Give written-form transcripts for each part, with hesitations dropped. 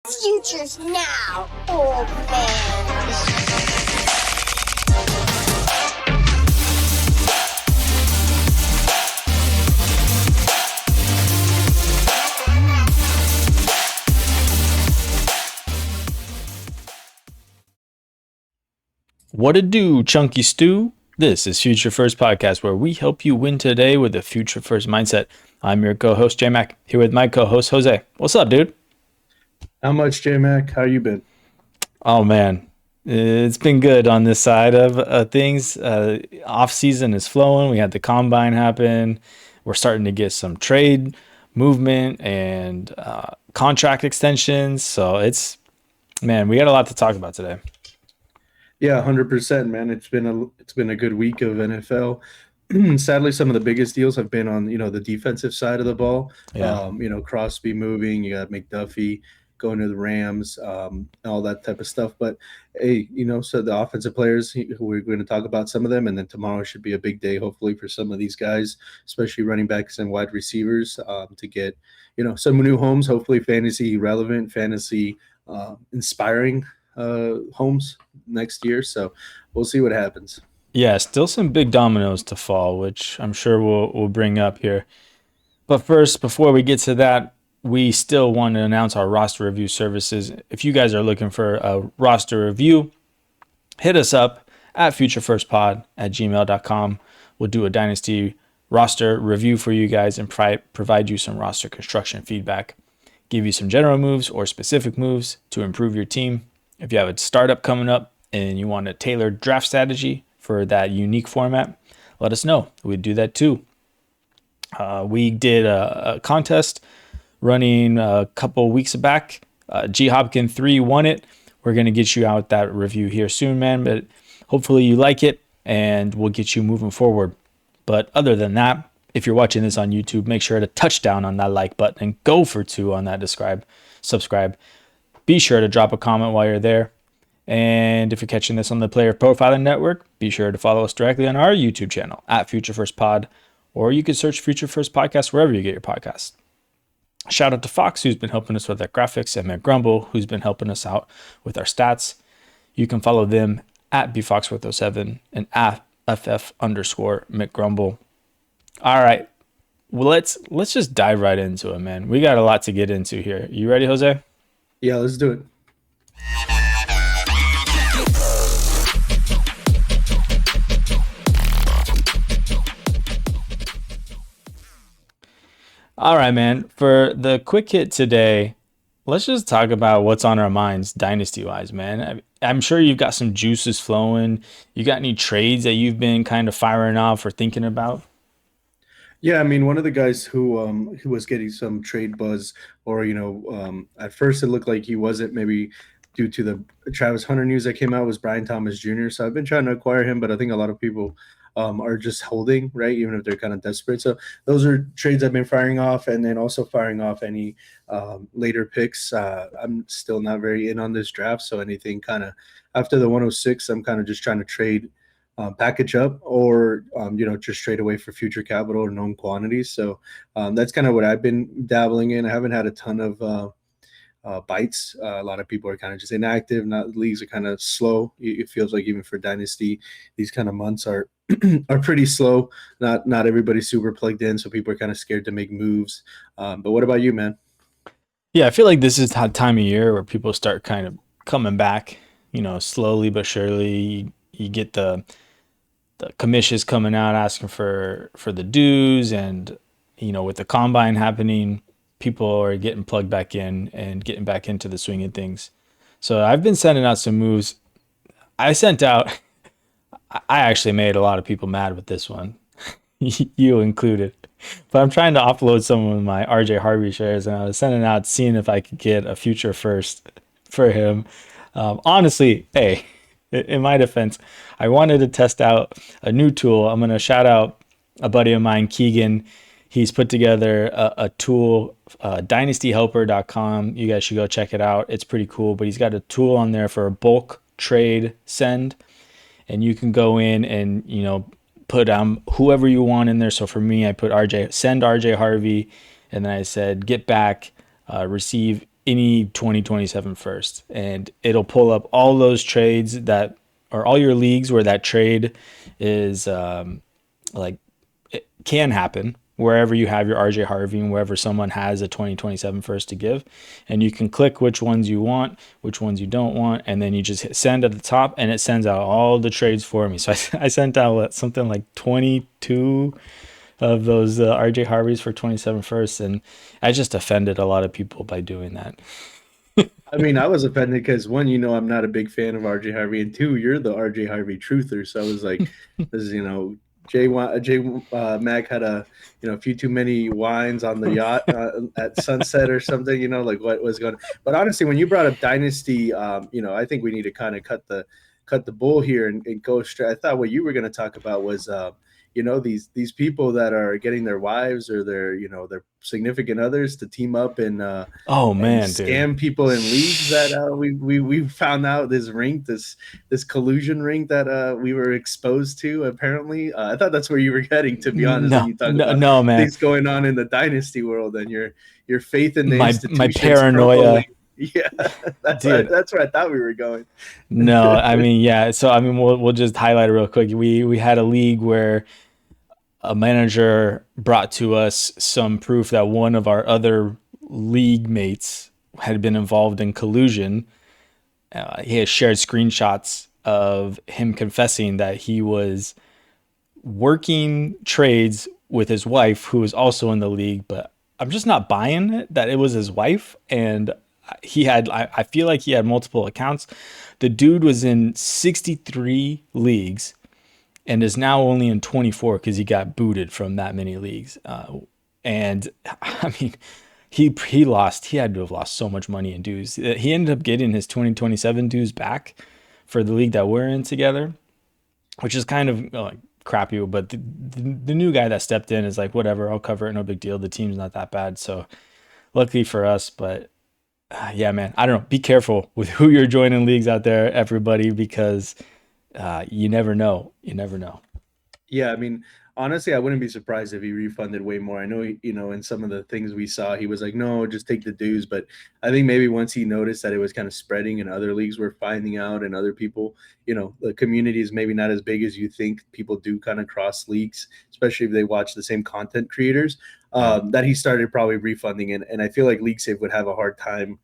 Future's now, old man. What it do, Chunky Stew? This is Future First Podcast, where we help you win today with a future first mindset. I'm your co-host, J-Mac, here with my co-host, Jose. What's up, dude? How much, J-Mac? How you been? Oh, man. It's been good on this side of things. Off-season is flowing. We had the combine happen. We're starting to get some trade movement and contract extensions. So we got a lot to talk about today. Yeah, 100%, man. It's been a good week of NFL. Sadly, some of the biggest deals have been on the defensive side of the ball. Yeah. Crosby moving, you got McDuffie going to the Rams, all that type of stuff. But hey, so the offensive players, we're going to talk about some of them, and then tomorrow should be a big day, hopefully, for some of these guys, especially running backs and wide receivers, to get some new homes, hopefully fantasy relevant, fantasy inspiring homes next year. So we'll see what happens. Yeah, still some big dominoes to fall, which I'm sure we'll bring up here. But first, before we get to that, we still want to announce our roster review services. If you guys are looking for a roster review, hit us up at futurefirstpod@gmail.com. We'll do a Dynasty roster review for you guys and provide you some roster construction feedback, give you some general moves or specific moves to improve your team. If you have a startup coming up and you want a tailored draft strategy for that unique format, let us know. We'd do that too. We did a contest running a couple weeks back. G Hopkin 3 won it. We're going to get you out that review here soon, man. But hopefully you like it and we'll get you moving forward. But other than that, if you're watching this on YouTube, make sure to touch down on that like button and go for 2 on that subscribe. Be sure to drop a comment while you're there. And if you're catching this on the PlayerProfiler network, be sure to follow us directly on our YouTube channel at Future First Pod, or you can search Future First Podcast wherever you get your podcasts. Shout out to Fox, who's been helping us with our graphics, and McGrumble, who's been helping us out with our stats. You can follow them at bfoxworth07 and at ff_McGrumble. All right, well, let's just dive right into it, man. We got a lot to get into here. You ready, Jose? Yeah, let's do it. All right, man. For the quick hit today, let's just talk about what's on our minds dynasty-wise, man. I'm sure you've got some juices flowing. You got any trades that you've been kind of firing off or thinking about? Yeah, I mean, one of the guys who was getting some trade buzz, or at first it looked like he wasn't, maybe due to the Travis Hunter news that came out, was Brian Thomas Jr. So I've been trying to acquire him, but I think a lot of people are just holding, right? Even if they're kind of desperate. So those are trades I've been firing off, and then also firing off any later picks. I'm still not very in on this draft, so anything kind of after the 106, I'm kind of just trying to trade. Package up or, just trade away for future capital or known quantities. So that's kind of what I've been dabbling in. I haven't had a ton of bites. A lot of people are kind of just inactive. Leagues are kind of slow. It feels like even for Dynasty, these kind of months are are pretty slow. Not everybody's super plugged in, so people are kind of scared to make moves. But what about you, man? Yeah, I feel like this is that time of year where people start kind of coming back, slowly but surely. You get the commissions coming out asking for the dues, and with the combine happening, people are getting plugged back in and getting back into the swing of things. So I've been sending out some moves. I actually made a lot of people mad with this one, you included, but I'm trying to offload some of my RJ Harvey shares, and I was sending out seeing if I could get a future first for him. Honestly, hey, in my defense, I wanted to test out a new tool. I'm going to shout out a buddy of mine, Keegan. He's put together a tool, dynastyhelper.com. You guys should go check it out. It's pretty cool, but he's got a tool on there for a bulk trade send. And you can go in and, put whoever you want in there. So for me, I put send RJ Harvey, and then I said, get back, receive any 2027 first, and it'll pull up all those trades that or all your leagues where that trade is like it can happen, wherever you have your RJ Harvey and wherever someone has a 2027 first to give, and you can click which ones you want, which ones you don't want, and then you just hit send at the top and it sends out all the trades for me. So I sent out something like 22 of those RJ Harveys for 27 first, and I just offended a lot of people by doing that. I mean, I was offended because one, I'm not a big fan of RJ Harvey, and two, you're the RJ Harvey truther. So I was like, this is, J Mac had a few too many wines on the yacht at sunset or something, like what was going on. But honestly, when you brought up Dynasty, I think we need to kind of cut the bull here and go straight. I thought what you were going to talk about was, these people that are getting their wives or their significant others to team up and oh man, and scam dude. people in leagues that we found out this collusion ring that we were exposed to. Apparently, I thought that's where you were heading. To be honest, when you talk about no, man. things going on in the Dynasty world and your faith in the institution, my paranoia. Yeah, that's where I thought we were going. No, I mean, yeah. So I mean, we'll just highlight it real quick. We had a league where a manager brought to us some proof that one of our other league mates had been involved in collusion. He has shared screenshots of him confessing that he was working trades with his wife, who was also in the league, but I'm just not buying it that it was his wife. And I feel like he had multiple accounts. The dude was in 63 leagues and is now only in 24 because he got booted from that many leagues. And I mean, he had to have lost so much money in dues. He ended up getting his 2027 dues back for the league that we're in together, which is kind of crappy. But the new guy that stepped in is like, whatever, I'll cover it, no big deal. The team's not that bad. So luckily for us, but yeah, man, I don't know. Be careful with who you're joining leagues out there, everybody, because you never know. You never know. Yeah, I mean, honestly, I wouldn't be surprised if he refunded way more. I know, in some of the things we saw, he was like, no, just take the dues. But I think maybe once he noticed that it was kind of spreading and other leagues were finding out and other people, the community is maybe not as big as you think. People do kind of cross leagues, especially if they watch the same content creators, that he started probably refunding. And I feel like LeagueSafe would have a hard time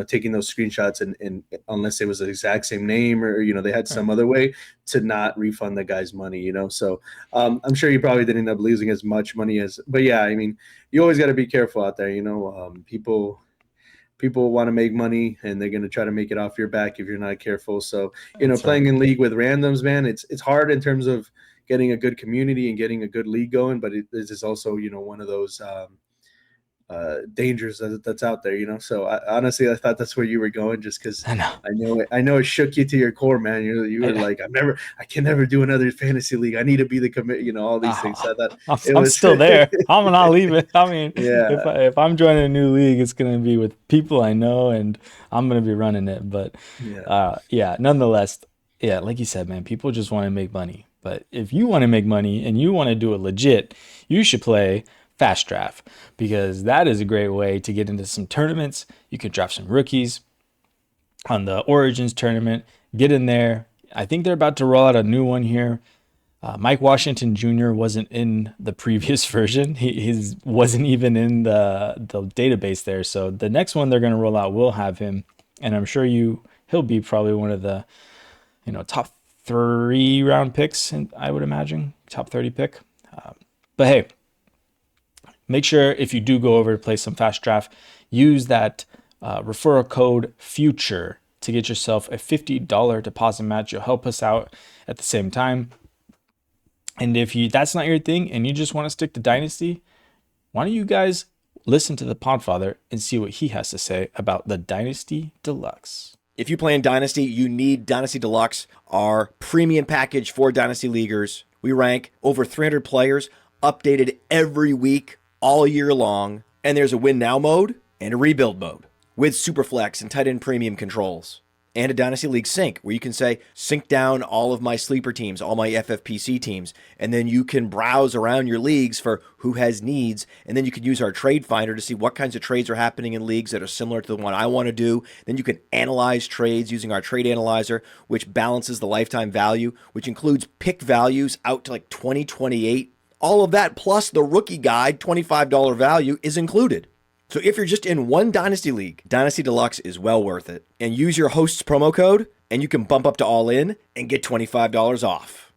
taking those screenshots and unless it was the exact same name or, they had some other way to not refund the guy's money, So I'm sure you probably didn't end up losing as much money but yeah, I mean, you always got to be careful out there, people want to make money and they're going to try to make it off your back if you're not careful. So, playing in league with randoms, man, it's hard in terms of getting a good community and getting a good league going, but it is also, one of those, dangers that's out there, So honestly, I thought that's where you were going, just because I know it shook you to your core, man. You were like, I can never do another fantasy league. I need to be the commit, all these things. So I'm still there. I'm not leaving. I mean, yeah. if I'm joining a new league, it's gonna be with people I know, and I'm gonna be running it. But nonetheless, yeah, like you said, man, people just want to make money. But if you want to make money and you want to do it legit, you should play Fast Draft, because that is a great way to get into some tournaments. You can draft some rookies on the Origins tournament, get in there. I think they're about to roll out a new one here. Mike Washington Jr. wasn't in the previous version. He wasn't even in the database there. So the next one they're going to roll out will have him, and I'm sure he'll be probably one of the top 3 round picks, and I would imagine top 30 pick. But hey, make sure if you do go over to play some Fast Draft, use that referral code FUTURE to get yourself a $50 deposit match. You'll help us out at the same time. And if that's not your thing and you just want to stick to Dynasty, why don't you guys listen to the Podfather and see what he has to say about the Dynasty Deluxe. If you play in Dynasty, you need Dynasty Deluxe, our premium package for Dynasty Leaguers. We rank over 300 players, updated every week, all year long, and there's a win now mode and a rebuild mode with Superflex and tight end premium controls. and a Dynasty League sync, where you can say, sync down all of my sleeper teams, all my FFPC teams, and then you can browse around your leagues for who has needs, and then you can use our trade finder to see what kinds of trades are happening in leagues that are similar to the one I want to do. Then you can analyze trades using our trade analyzer, which balances the lifetime value, which includes pick values out to like 2028. All of that plus the rookie guide $25 value is included. So if you're just in one Dynasty League, Dynasty Deluxe is well worth it. And use your host's promo code, and you can bump up to all in and get $25 off.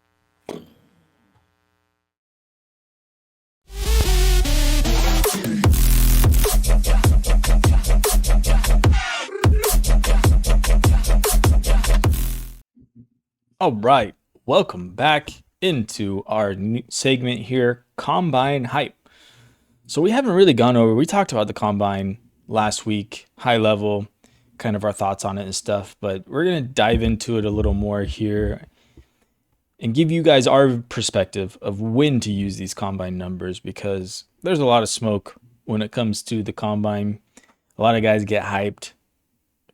All right, welcome back into our new segment here, Combine Hype. So we haven't really gone over, we talked about the Combine last week, high level, kind of our thoughts on it and stuff, but we're going to dive into it a little more here and give you guys our perspective of when to use these Combine numbers, because there's a lot of smoke when it comes to the Combine. A lot of guys get hyped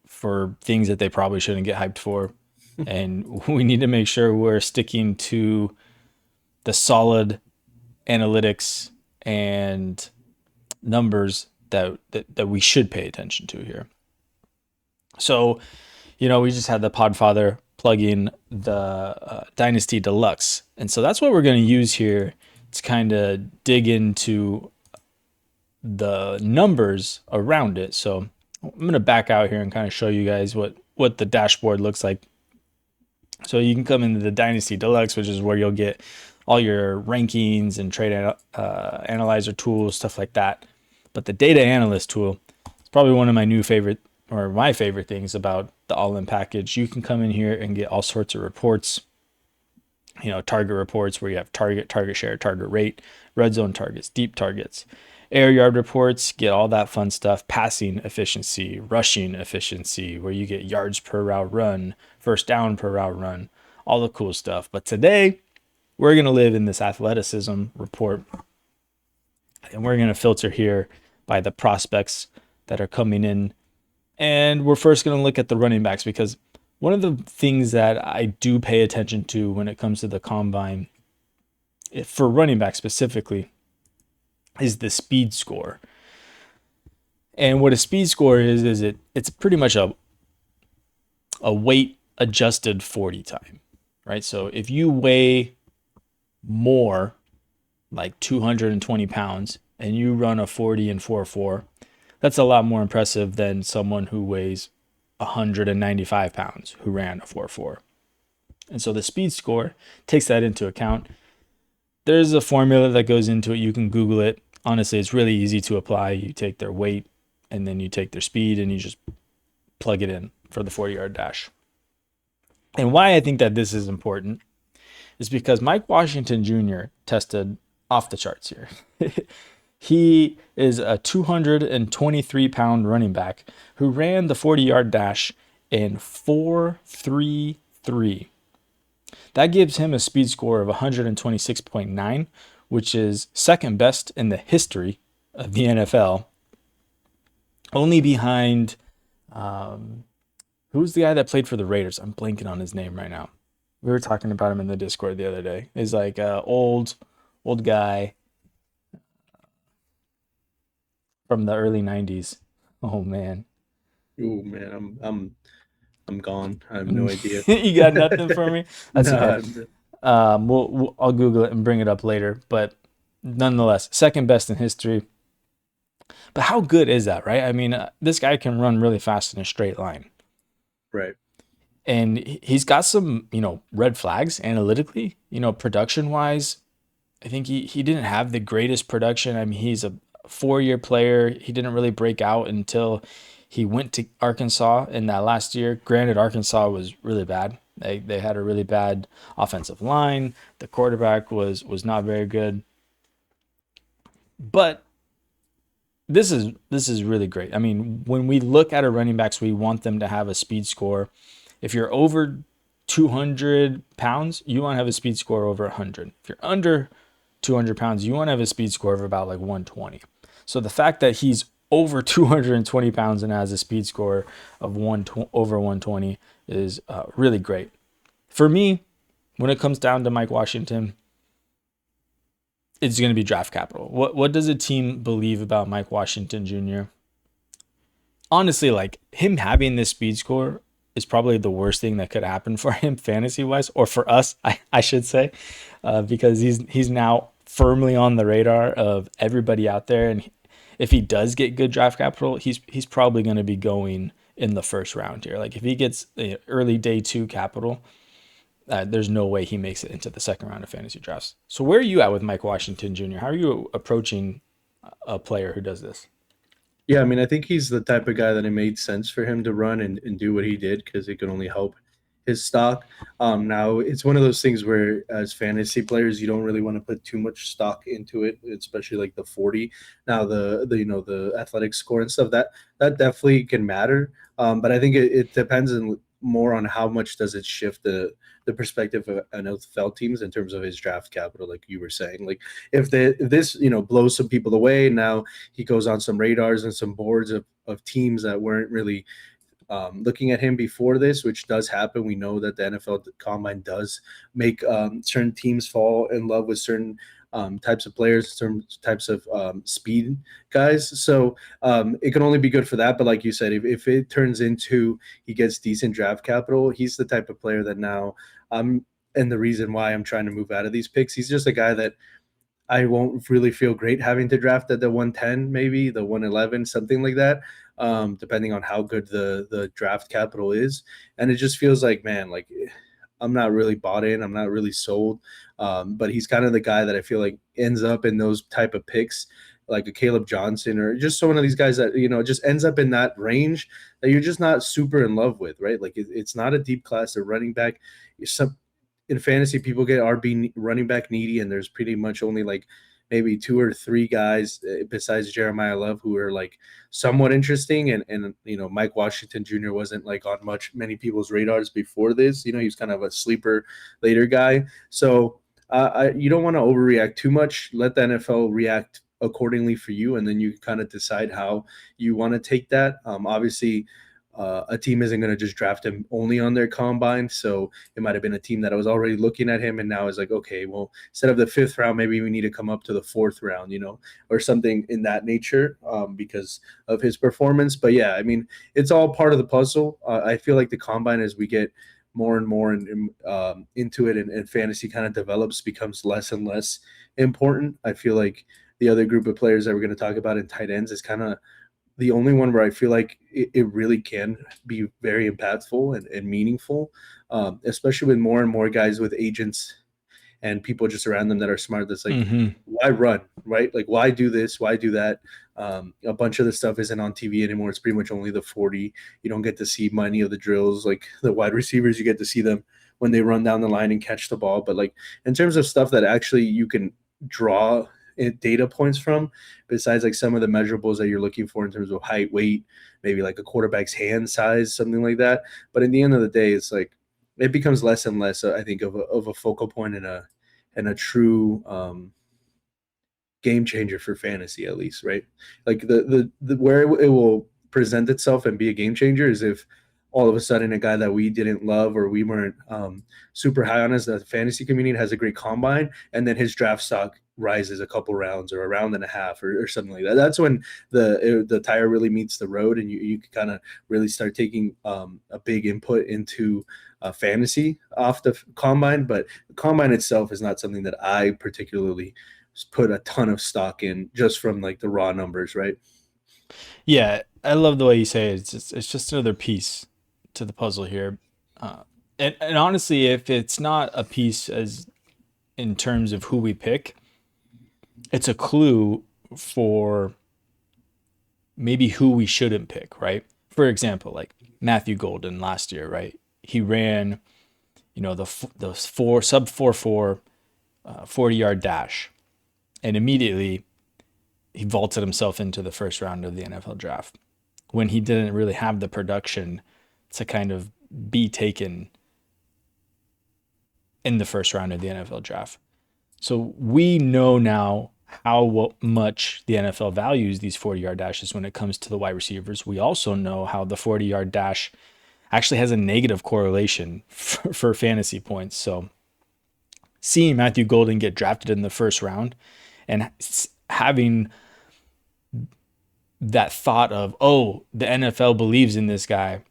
for things that they probably shouldn't get hyped for. And we need to make sure we're sticking to the solid analytics and numbers that we should pay attention to here. So, we just had the Podfather plug in the Dynasty Deluxe. And so that's what we're going to use here to kind of dig into the numbers around it. So I'm going to back out here and kind of show you guys what the dashboard looks like. So you can come into the Dynasty Deluxe, which is where you'll get all your rankings and trade analyzer tools, stuff like that. But the data analyst tool is probably one of my my favorite things about the all-in package. You can come in here and get all sorts of reports, target reports where you have target share, target rate, red zone targets, deep targets, air yard reports, get all that fun stuff, passing efficiency, rushing efficiency, where you get yards per route run, first down per route run, all the cool stuff. But today, we're going to live in this athleticism report, and we're going to filter here by the prospects that are coming in. And we're first going to look at the running backs, because one of the things that I do pay attention to when it comes to the Combine, for running back specifically, is the speed score. And what a speed score is it's pretty much a weight adjusted 40 time, right? So if you weigh more, like 220 pounds, and you run a 40 and 4.4, that's a lot more impressive than someone who weighs 195 pounds who ran a 4.4. And so the speed score takes that into account. There's a formula that goes into it. You can Google it. Honestly, it's really easy to apply. You take their weight and then you take their speed and you just plug it in for the 40-yard dash. And why I think that this is important is because Mike Washington Jr. tested off the charts here. He is a 223-pound running back who ran the 40-yard dash in 4.33. That gives him a speed score of 126.9, which is second best in the history of the NFL. Only behind, who's the guy that played for the Raiders? I'm blanking on his name right now. We were talking about him in the Discord the other day. He's like an old guy from the early 90s. Oh man. Oh man, I'm gone. I have no idea. You got nothing for me? That's Nah, okay. I'll Google it and bring it up later. But nonetheless, second best in history. But how good is that, right? I mean, this guy can run really fast in a straight line. Right. And he's got some, red flags analytically, production-wise. I think he didn't have the greatest production. I mean, he's a 4-year player. He didn't really break out until he went to Arkansas in that last year. Granted, Arkansas was really bad. They had a really bad offensive line. The quarterback was not very good. But this is really great. I mean, when we look at our running backs, we want them to have a speed score. If you're over 200 pounds, you want to have a speed score over 100. If you're under 200 pounds, you want to have a speed score of about like 120. So the fact that he's over 220 pounds and has a speed score of over 120 is really great. For me, when it comes down to Mike Washington, it's going to be draft capital. What does a team believe about Mike Washington Jr.? Honestly, like him having this speed score is probably the worst thing that could happen for him fantasy wise, or for us, I should say, because he's now firmly on the radar of everybody out there. And if he does get good draft capital, he's probably going to be going in the first round here. Like if he gets early day 2 capital, there's no way he makes it into the second round of fantasy drafts. So where are you at with Mike Washington Jr.? How are you approaching a player who does this? Yeah, I mean, I think he's the type of guy that it made sense for him to run and do what he did because it could only help his stock. Now, it's one of those things where as fantasy players, you don't really want to put too much stock into it, especially like the 40. Now, the athletic score and stuff, that definitely can matter. But I think it depends more on how much does it shift the perspective of NFL teams in terms of his draft capital, like you were saying. Like if this blows some people away, now he goes on some radars and some boards of teams that weren't really looking at him before this, which does happen. We know that the NFL Combine does make certain teams fall in love with certain types of players, certain types of speed guys. So it can only be good for that. But like you said, if it turns into he gets decent draft capital, he's the type of player that now and the reason why I'm trying to move out of these picks, he's just a guy that I won't really feel great having to draft at the 110, maybe the 111, something like that, depending on how good the draft capital is. And it just feels like, man, like I'm not really bought in. I'm not really sold. But he's kind of the guy that I feel like ends up in those type of picks, like a Caleb Johnson or just one of these guys that, just ends up in that range that you're just not super in love with, right? Like it's not a deep class of running back. In fantasy, people get RB running back needy, and there's pretty much only like maybe 2 or 3 guys besides Jeremiah Love who are like somewhat interesting. And Mike Washington Jr. wasn't like on many people's radars before this. He was kind of a sleeper later guy. So you don't want to overreact too much. Let the NFL react accordingly for you, and then you kind of decide how you want to take that. Obviously, a team isn't going to just draft him only on their combine. So it might have been a team that was already looking at him and now is like, okay, well, instead of the 5th round, maybe we need to come up to the 4th round, or something in that nature because of his performance. But yeah, I mean, it's all part of the puzzle. I feel like the combine, as we get more and more into it and fantasy kind of develops, becomes less and less important. I feel like the other group of players that we're going to talk about in tight ends is kind of the only one where I feel like it really can be very impactful and meaningful, especially with more and more guys with agents and people just around them that are smart. That's like, why run, right? Like, why do this? Why do that? A bunch of the stuff isn't on TV anymore. It's pretty much only the 40. You don't get to see many of the drills. Like the wide receivers, you get to see them when they run down the line and catch the ball. But like in terms of stuff that actually you can draw data points from, besides like some of the measurables that you're looking for in terms of height, weight, maybe like a quarterback's hand size, something like that. But in the end of the day, it's like it becomes less and less, I think, of a focal point and a true game changer for fantasy, at least, right? Like the where it will present itself and be a game changer is if all of a sudden a guy that we didn't love or we weren't super high on as the fantasy community has a great combine, and then his draft stock rises a couple rounds or a round and a half or something like that. That's when the tire really meets the road, and you can kind of really start taking a big input into fantasy off the combine. But the combine itself is not something that I particularly put a ton of stock in, just from like the raw numbers, right? Yeah, I love the way you say it. It's just another piece to the puzzle here. And honestly, if it's not a piece as in terms of who we pick, it's a clue for maybe who we shouldn't pick, right? For example, like Matthew Golden last year, right? He ran, the sub 4.4 40-yard dash, and immediately he vaulted himself into the first round of the NFL draft when he didn't really have the production to kind of be taken in the first round of the NFL draft. So we know now much the NFL values these 40-yard dashes when it comes to the wide receivers. We also know how the 40-yard dash actually has a negative correlation for fantasy points. So seeing Matthew Golden get drafted in the first round and having that thought of, oh, the NFL believes in this guy.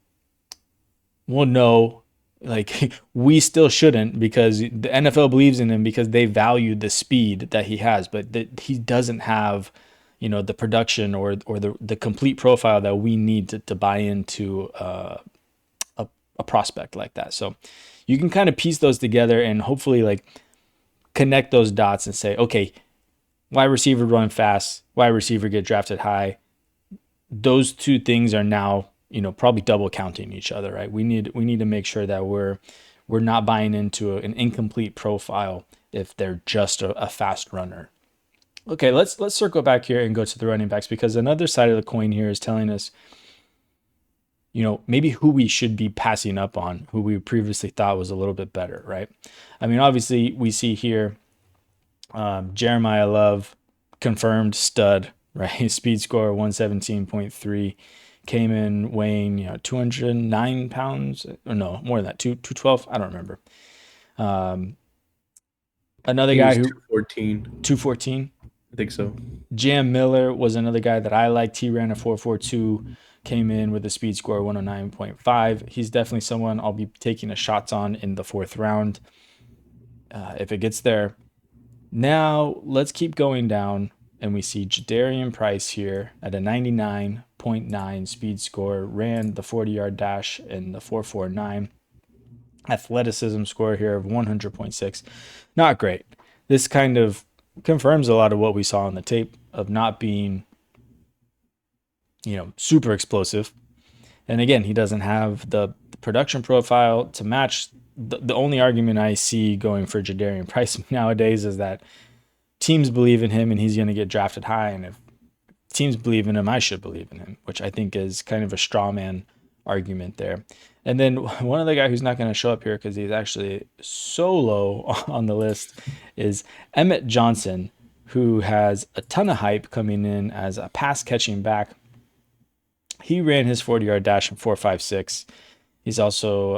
Well, no, like we still shouldn't, because the NFL believes in him because they value the speed that he has, but that he doesn't have, the production or the complete profile that we need to buy into a prospect like that. So you can kind of piece those together and hopefully like connect those dots and say, okay, wide receiver run fast, wide receiver get drafted high. Those two things are now, probably double counting each other, right? We need to make sure that we're not buying into an incomplete profile if they're just a fast runner. Okay, let's circle back here and go to the running backs, because another side of the coin here is telling us, maybe who we should be passing up on, who we previously thought was a little bit better, right? I mean, obviously we see here Jeremiah Love, confirmed stud, right? Speed score 117.3, came in weighing 209 pounds, or no, more than that, 212. I don't remember. Another guy who 214. I think so. Jam Miller was another guy that I liked. He ran a 4.42, came in with a speed score 109.5. He's definitely someone I'll be taking a shots on in the 4th round if it gets there. Now let's keep going down, and we see Jadarian Price here at a 99.9 speed score, ran the 40-yard dash in the 4.49. Athleticism score here of 100.6. Not great. This kind of confirms a lot of what we saw on the tape of not being, super explosive. And again, he doesn't have the production profile to match. The only argument I see going for Jadarian Price nowadays is that teams believe in him and he's going to get drafted high. And if teams believe in him, I should believe in him, which I think is kind of a straw man argument there. And then one other guy who's not going to show up here because he's actually so low on the list is Emmett Johnson, who has a ton of hype coming in as a pass catching back. He ran his 40-yard dash in 4.56. He's also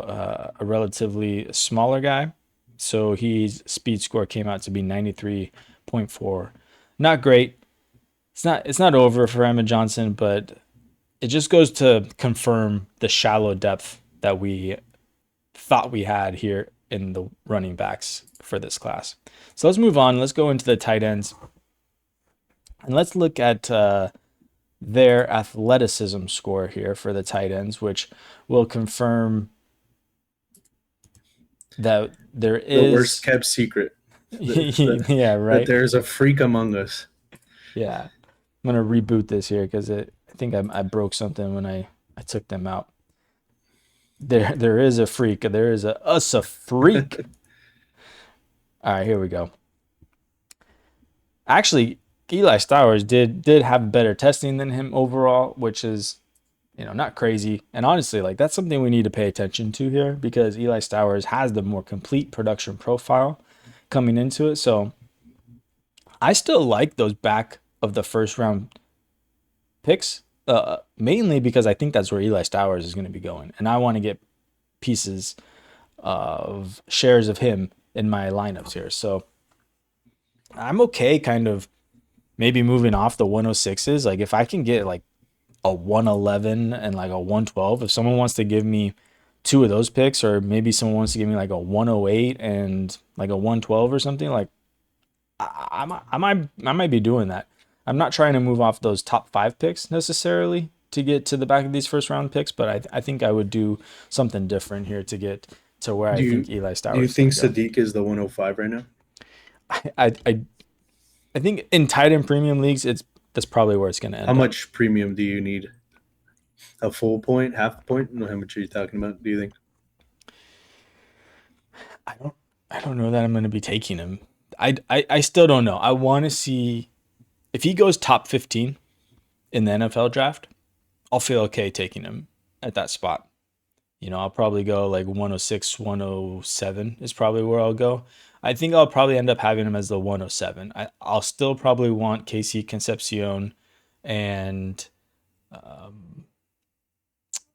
a relatively smaller guy, so his speed score came out to be 93.4. Not great. It's not over for Emmett Johnson, but it just goes to confirm the shallow depth that we thought we had here in the running backs for this class. So let's move on. Let's go into the tight ends. And let's look at their athleticism score here for the tight ends, which will confirm that there is... the worst kept secret. Yeah, right. That there's a freak among us. Yeah. I'm going to reboot this here because I think I broke something when I took them out. There is a freak. There is a freak. All right, here we go. Actually, Eli Stowers did have better testing than him overall, which is, not crazy. And honestly, like that's something we need to pay attention to here because Eli Stowers has the more complete production profile coming into it. So I still like those back of the first round picks. Mainly because I think that's where Eli Stowers is going to be going. And I want to get pieces of shares of him in my lineups here. So I'm okay kind of maybe moving off the 106s. Like if I can get like a 111 and like a 112, if someone wants to give me two of those picks, or maybe someone wants to give me like a 108 and like a 112 or something, like I might be doing that. I'm not trying to move off those top 5 picks necessarily to get to the back of these first round picks, but I think I would do something different here to get to where I think Eli Stowers. Do you think Sadiq is the 105 right now? I think in tight end premium leagues, that's probably where it's going to end. How much premium do you need? A full point, half a point? How much are you talking about? Do you think? I don't know that I'm going to be taking him. I still don't know. I want to see if he goes top 15 in the NFL draft. I'll feel okay taking him at that spot. I'll probably go like 106, 107 is probably where I'll go. I think I'll probably end up having him as the 107. I'll still probably want Casey Concepcion and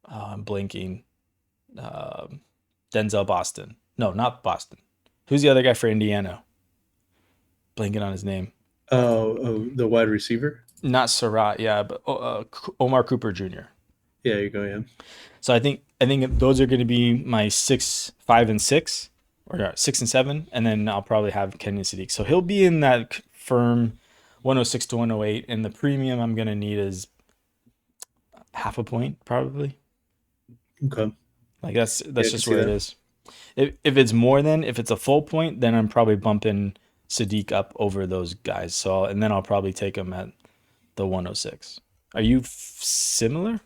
I'm blinking. Denzel Boston. No, not Boston. Who's the other guy for Indiana? Blanking on his name. The wide receiver. Not Surratt, yeah, but Omar Cooper Jr. Yeah, you go. Yeah. So I think those are going to be my 6, 5, and 6, or 6 and 7, and then I'll probably have Kenyon Sadiq. So he'll be in that firm 106 to 108, and the premium I'm going to need is half a point probably. Okay. Like that's just where it is. If it's a full point, then I'm probably bumping Sadiq up over those guys. So and then I'll probably take him at the 106. Are you similar?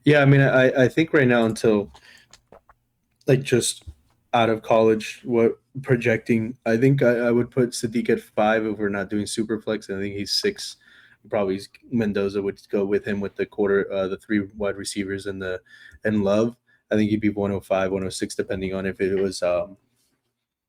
Yeah, I mean, I think right now until like just out of college, what projecting, I think I would put Sadiq at 5 if we're not doing super flex. I think he's 6. Probably Mendoza would go with him with the 3 wide receivers and Love. I think he'd be 105, 106, depending on if it was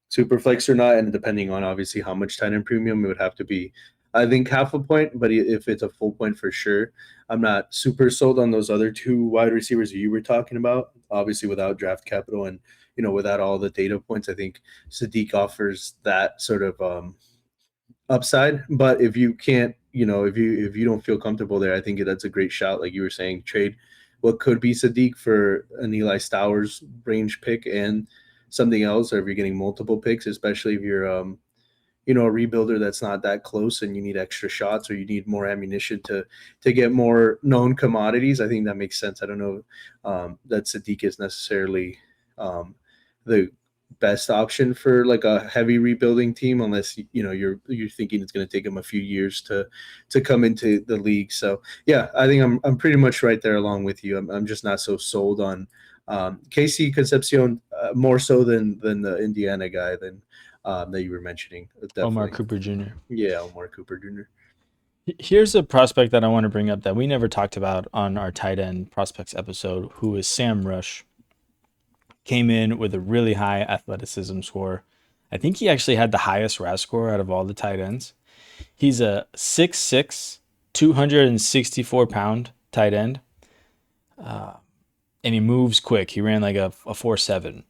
super flex or not, and depending on obviously how much tight end premium it would have to be. I think half a point, but if it's a full point for sure. I'm not super sold on those other 2 wide receivers you were talking about. Obviously, without draft capital and without all the data points, I think Sadiq offers that sort of upside. But if you can't, if you don't feel comfortable there, I think that's a great shout. Like you were saying, trade what could be Sadiq for an Eli Stowers range pick and something else, or if you're getting multiple picks, especially if you're a rebuilder that's not that close and you need extra shots or you need more ammunition to get more known commodities. I think that makes sense. I don't know that Sadiq is necessarily the best option for like a heavy rebuilding team, unless you're thinking it's going to take him a few years to come into the league. So yeah, I think I'm pretty much right there along with you. I'm just not so sold on Casey Concepcion more so than the Indiana guy that you were mentioning. Definitely. Omar Cooper Jr. Yeah, Omar Cooper Jr. Here's a prospect that I want to bring up that we never talked about on our tight end prospects episode, who is Sam Rush. Came in with a really high athleticism score. I think he actually had the highest RAS score out of all the tight ends. He's a 6'6", 264-pound tight end. And he moves quick. He ran like a 4.7.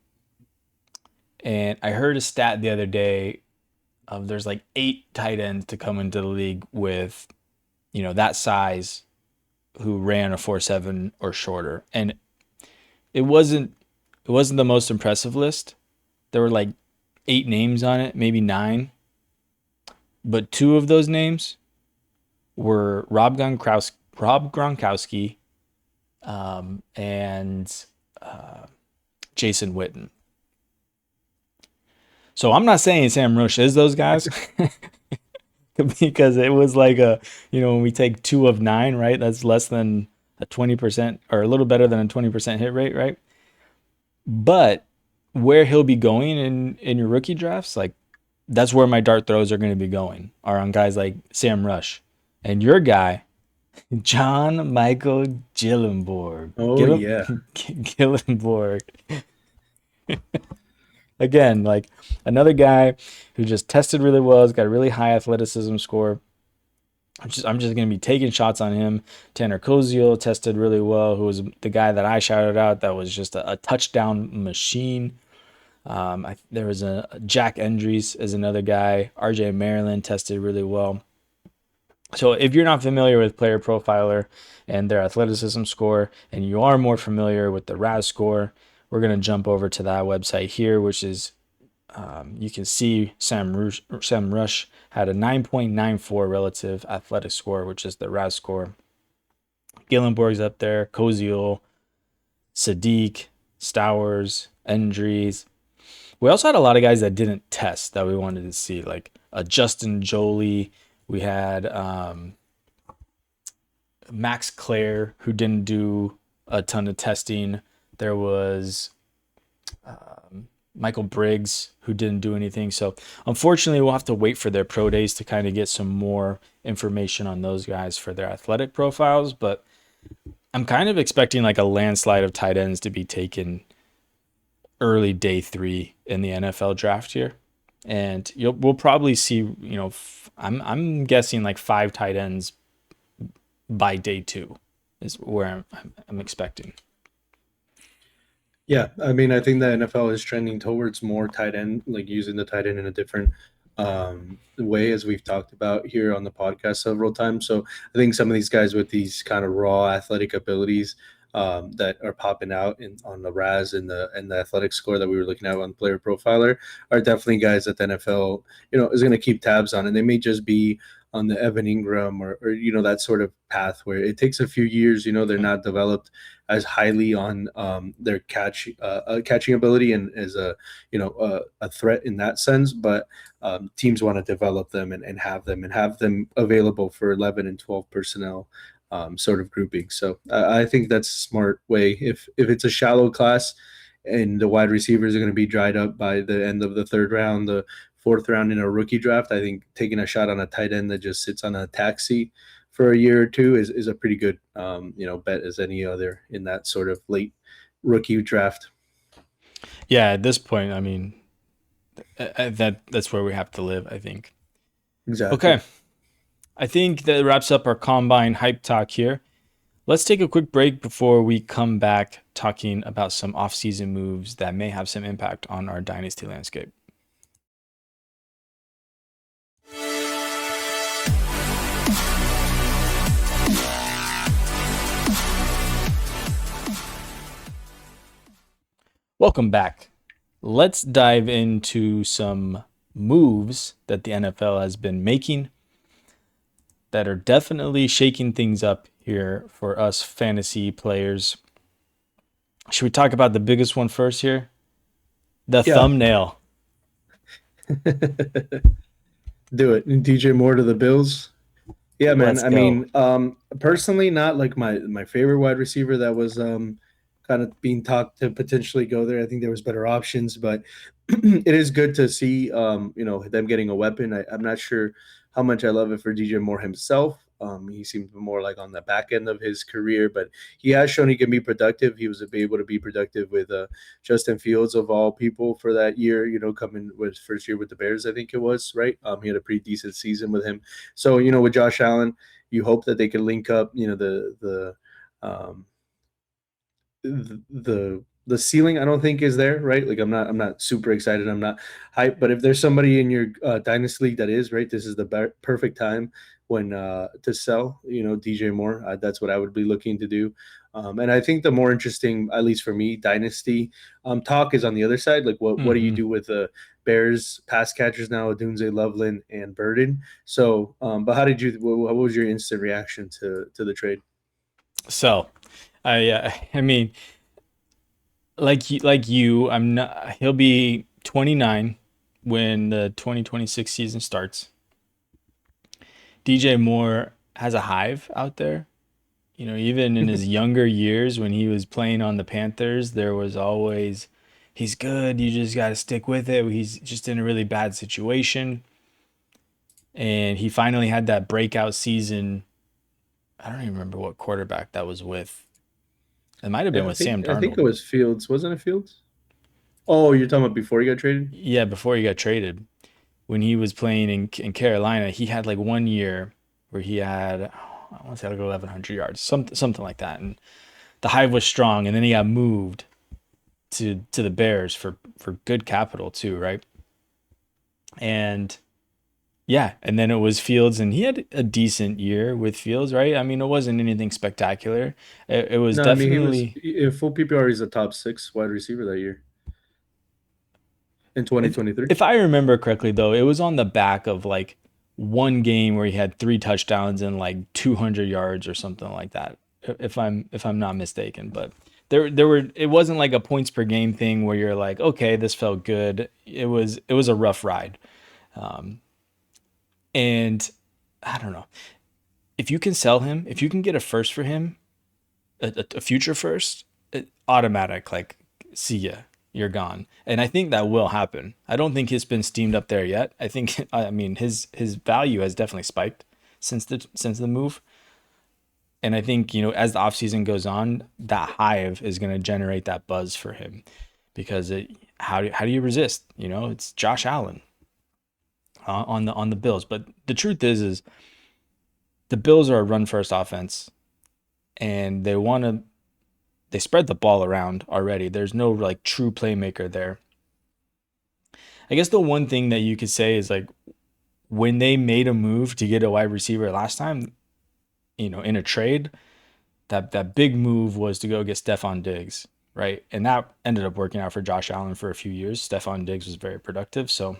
And I heard a stat the other day of there's like 8 tight ends to come into the league with, that size who ran a 4.7 or shorter. And it wasn't the most impressive list. There were like 8 names on it, maybe 9. But 2 of those names were Rob Gronkowski and Jason Witten. So I'm not saying Sam Rush is those guys because it was like when we take 2 of 9, right? That's less than a 20% or a little better than a 20% hit rate, right? But where he'll be going in your rookie drafts, like that's where my dart throws are going to be going, are on guys like Sam Rush and your guy, John Michael Gillenborg. Yeah. Gillenborg. Again, like another guy who just tested really well, has got a really high athleticism score. I'm just going to be taking shots on him. Tanner Koziel tested really well, who was the guy that I shouted out that was just a touchdown machine. There was a Jack Endries as another guy. RJ Maryland tested really well. So if you're not familiar with Player Profiler and their athleticism score, and you are more familiar with the RAS score, we're going to jump over to that website here, which is you can see Sam Rush had a 9.94 relative athletic score, which is the RAS score. Gillenborg's up there, Koziel, Sadiq, Stowers, Endries. We also had a lot of guys that didn't test that we wanted to see, like Justin Jolie. We had Max Clare, who didn't do a ton of testing. There was Michael Briggs, who didn't do anything. So unfortunately, we'll have to wait for their pro days to kind of get some more information on those guys for their athletic profiles. But I'm kind of expecting like a landslide of tight ends to be taken early day 3 in the NFL draft here. And we'll probably see, I'm guessing like 5 tight ends by day 2 is where I'm expecting. Yeah, I mean, I think the NFL is trending towards more tight end, like using the tight end in a different way, as we've talked about here on the podcast several times. So I think some of these guys with these kind of raw athletic abilities that are popping out on the RAS and the athletic score that we were looking at on Player Profiler are definitely guys that the NFL, is going to keep tabs on, and they may just be on the Evan Ingram or that sort of path where it takes a few years. They're not developed as highly on their catching ability and as a threat in that sense, but teams want to develop them and have them available for 11 and 12 personnel sort of grouping. So I think that's a smart way. If it's a shallow class and the wide receivers are going to be dried up by the end of the 3rd round, the 4th round in a rookie draft, I think taking a shot on a tight end that just sits on a taxi for a year or two is a pretty good bet as any other in that sort of late rookie draft. Yeah, at this point, I mean, that's where we have to live, I think. Exactly. Okay. I think that wraps up our combine hype talk here. Let's take a quick break before we come back talking about some offseason moves that may have some impact on our dynasty landscape. Welcome back. Let's dive into some moves that the NFL has been making that are definitely shaking things up here for us fantasy players. Should we talk about the biggest one first here? The thumbnail. Do it. DJ Moore to the Bills. Yeah, man. Let's go. Personally, not like my favorite wide receiver that was kind of being talked to potentially go there. I think there was better options, but it is good to see them getting a weapon. I'm not sure how much I love it for DJ Moore himself. He seems more like on the back end of his career, but he has shown he can be productive. He was able to be productive with Justin Fields of all people for that year, coming with first year with the Bears, I think it was, right? He had a pretty decent season with him. So, with Josh Allen, you hope that they can link up, the ceiling I don't think is there, right? Like I'm not super excited. I'm not hyped, but if there's somebody in your dynasty league that is, right, this is the perfect time when to sell, DJ Moore. That's what I would be looking to do. And I think the more interesting, at least for me, dynasty talk is on the other side. Like what do you do with the Bears pass catchers now, Odunze, Loveland, and Burden? So, but what was your instant reaction to the trade? So, I mean, like you, I'm not. He'll be 29 when the 2026 season starts. DJ Moore has a hive out there. Even in his younger years when he was playing on the Panthers, there was always, he's good. You just got to stick with it. He's just in a really bad situation. And he finally had that breakout season. I don't even remember what quarterback that was with. It might have been with Sam Darnold. I think it was Fields. Wasn't it Fields? Oh, you're talking about before he got traded? Yeah, before he got traded. When he was playing in Carolina, he had like 1 year where he had, I want to say like 1,100 yards, something like that. And the hive was strong. And then he got moved to the Bears for good capital too, right? And yeah, and then it was Fields, and he had a decent year with Fields, right? I mean, it wasn't anything spectacular. It was definitely. In full PPR, he's a top 6 wide receiver that year in 2023. If I remember correctly, though, it was on the back of like one game where he had 3 touchdowns and like 200 yards or something like that. If I'm not mistaken, but it wasn't like a points per game thing where you're like, okay, this felt good. It was a rough ride. And I don't know, if you can sell him, if you can get a first for him, a future first, automatic, like, see ya, you're gone. And I think that will happen. I don't think he's been steamed up there yet. I mean, his value has definitely spiked since the move. And I think, as the offseason goes on, that hive is going to generate that buzz for him because how do you resist? It's Josh Allen on the Bills. But the truth is the Bills are a run first offense, and they spread the ball around already. There's no like true playmaker there. I guess the one thing that you could say is like when they made a move to get a wide receiver last time, in a trade, that big move was to go get Stephon Diggs, right? And that ended up working out for Josh Allen for a few years. Stephon Diggs was very productive. So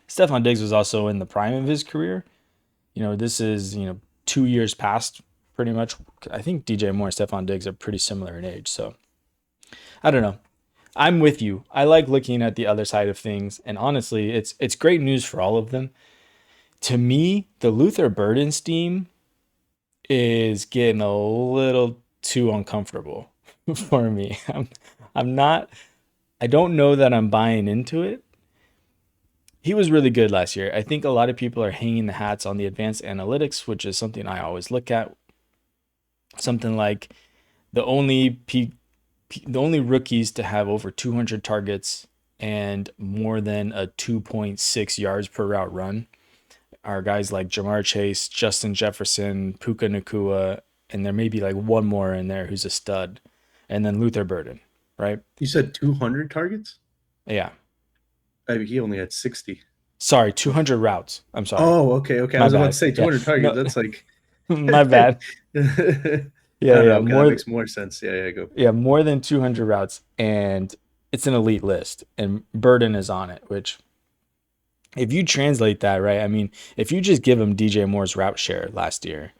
Stephon Diggs was also in the prime of his career. This is, 2 years past pretty much. I think DJ Moore and Stephon Diggs are pretty similar in age. So I don't know. I'm with you. I like looking at the other side of things. And honestly, it's great news for all of them. To me, the Luther Burden scheme is getting a little too uncomfortable for me. I don't know that I'm buying into it. He was really good last year. I think a lot of people are hanging the hats on the advanced analytics, which is something I always look at. Something like the only rookies to have over 200 targets and more than a 2.6 yards per route run are guys like Jamar Chase, Justin Jefferson, Puka Nacua, and there may be like one more in there who's a stud, and then Luther Burden, right? You said 200 targets? Yeah. I mean, he only had 60. Sorry, 200 routes. I'm sorry. Oh, okay. I was about to say 200 targets. No. That's like my bad. Yeah. That makes more sense. Yeah, go. Yeah, more than 200 routes, and it's an elite list, and Burden is on it, which if you translate that, right, I mean, if you just give him DJ Moore's route share last year,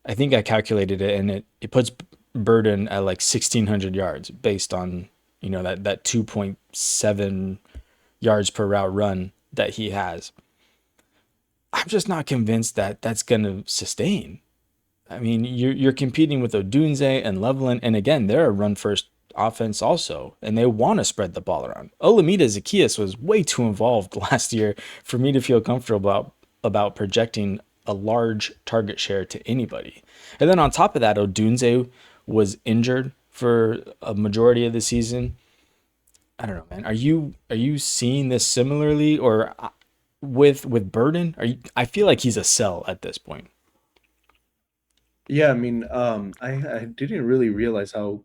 I think I calculated it, and it puts Burden at like 1,600 yards based on, that 2.7 yards per route run that he has. I'm just not convinced that that's going to sustain. I mean, you're competing with Odunze and Loveland, and again, they're a run-first offense also, and they want to spread the ball around. Olamide Zaccheaus was way too involved last year for me to feel comfortable about projecting a large target share to anybody. And then on top of that, Odunze was injured for a majority of the season. I don't know, man. Are you seeing this similarly, or with Burden? I feel like he's a sell at this point. Yeah, I mean, I didn't really realize how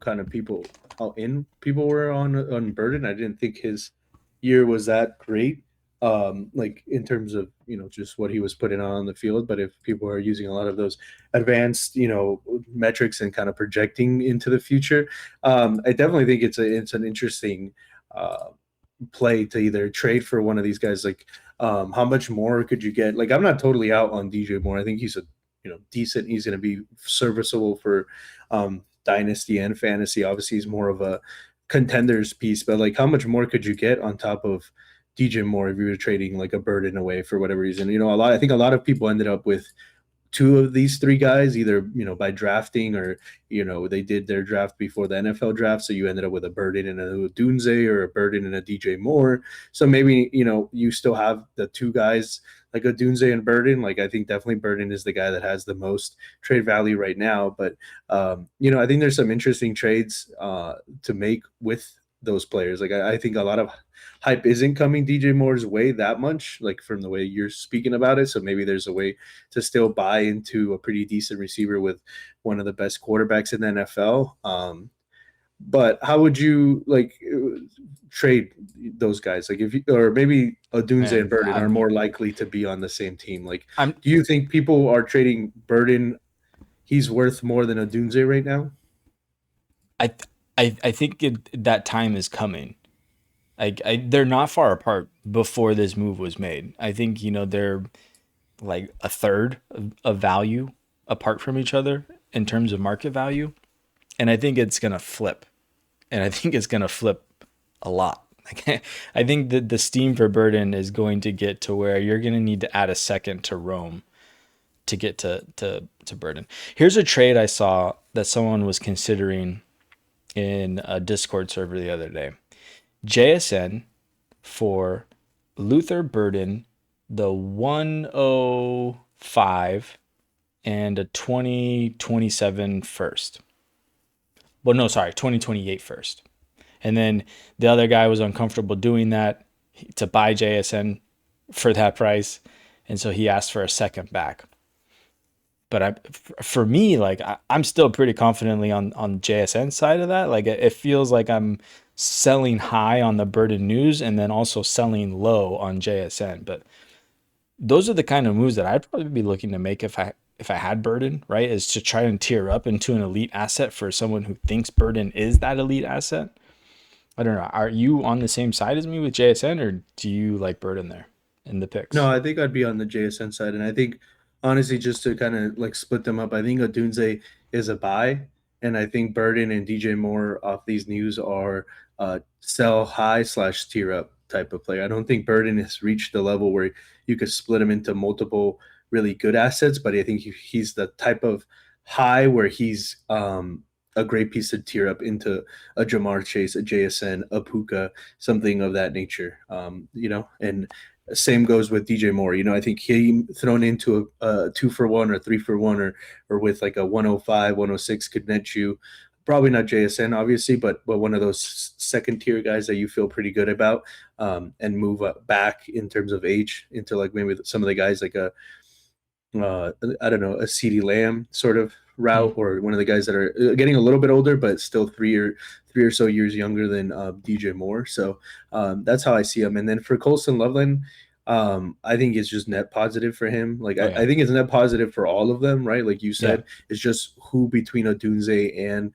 in people were on Burden. I didn't think his year was that great, like in terms of just what he was putting on the field. But if people are using a lot of those advanced metrics and kind of projecting into the future, I definitely think it's an interesting play to either trade for one of these guys. Like, how much more could you get? Like, I'm not totally out on DJ Moore. I think he's a decent. He's going to be serviceable for Dynasty and fantasy. Obviously, he's more of a contenders piece, but like, how much more could you get on top of DJ Moore if you were trading like a Burden away for whatever reason? I think a lot of people ended up with two of these three guys, either by drafting or they did their draft before the NFL draft, so you ended up with a Burden and a Dunze or a Burden and a DJ Moore. So maybe you still have the two guys like a Dunze and Burden. Like, I think definitely Burden is the guy that has the most trade value right now. But I think there's some interesting trades to make with those players. Like, I think a lot of hype isn't coming DJ Moore's way that much, like from the way you're speaking about it. So maybe there's a way to still buy into a pretty decent receiver with one of the best quarterbacks in the NFL. But how would you trade those guys? Like, or maybe Odunze and Burden are more likely to be on the same team. Like, do you think people are trading Burden? He's worth more than Odunze right now. I think that time is coming. They're not far apart before this move was made. I think they're like a third of value apart from each other in terms of market value, and I think it's gonna flip, and I think it's gonna flip a lot. I think that the steam for Burden is going to get to where you're gonna need to add a second to Rome to get to Burden. Here's a trade I saw that someone was considering in a Discord server the other day. JSN for Luther Burden, the 105 and a 2027 first. Well, no, sorry, 2028 first. And then the other guy was uncomfortable doing that to buy JSN for that price. And so he asked for a second back. But for me, like I'm still pretty confidently on JSN side of that. Like it feels like I'm selling high on the Burden news and then also selling low on JSN. But those are the kind of moves that I'd probably be looking to make if I had Burden, right? Is to try and tier up into an elite asset for someone who thinks Burden is that elite asset. I don't know. Are you on the same side as me with JSN, or do you like Burden there in the No, picks? I think I'd be on the JSN side, and I think honestly, just to kind of like split them up, I think Odunze is a buy, and I think Burden and DJ Moore off these news are sell high slash tier up type of player. I don't think Burden has reached the level where you could split him into multiple really good assets, but I think he's the type of high where he's a great piece to tier up into a Jamar Chase, a JSN, a Puka, something of that nature. And same goes with DJ Moore. I think he thrown into a 2-for-1 or 3-for-1 or with like a 105, 106 could net you. Probably not JSN, obviously, but one of those second tier guys that you feel pretty good about, and move up back in terms of age into like maybe some of the guys like I don't know, a CeeDee Lamb sort of route, or one of the guys that are getting a little bit older, but still three or so years younger than DJ Moore. So that's how I see him. And then for Colson Loveland, I think it's just net positive for him. Like Oh I yeah. think it's net positive for all of them, right? Like you Yeah. said, it's just who between Odunze and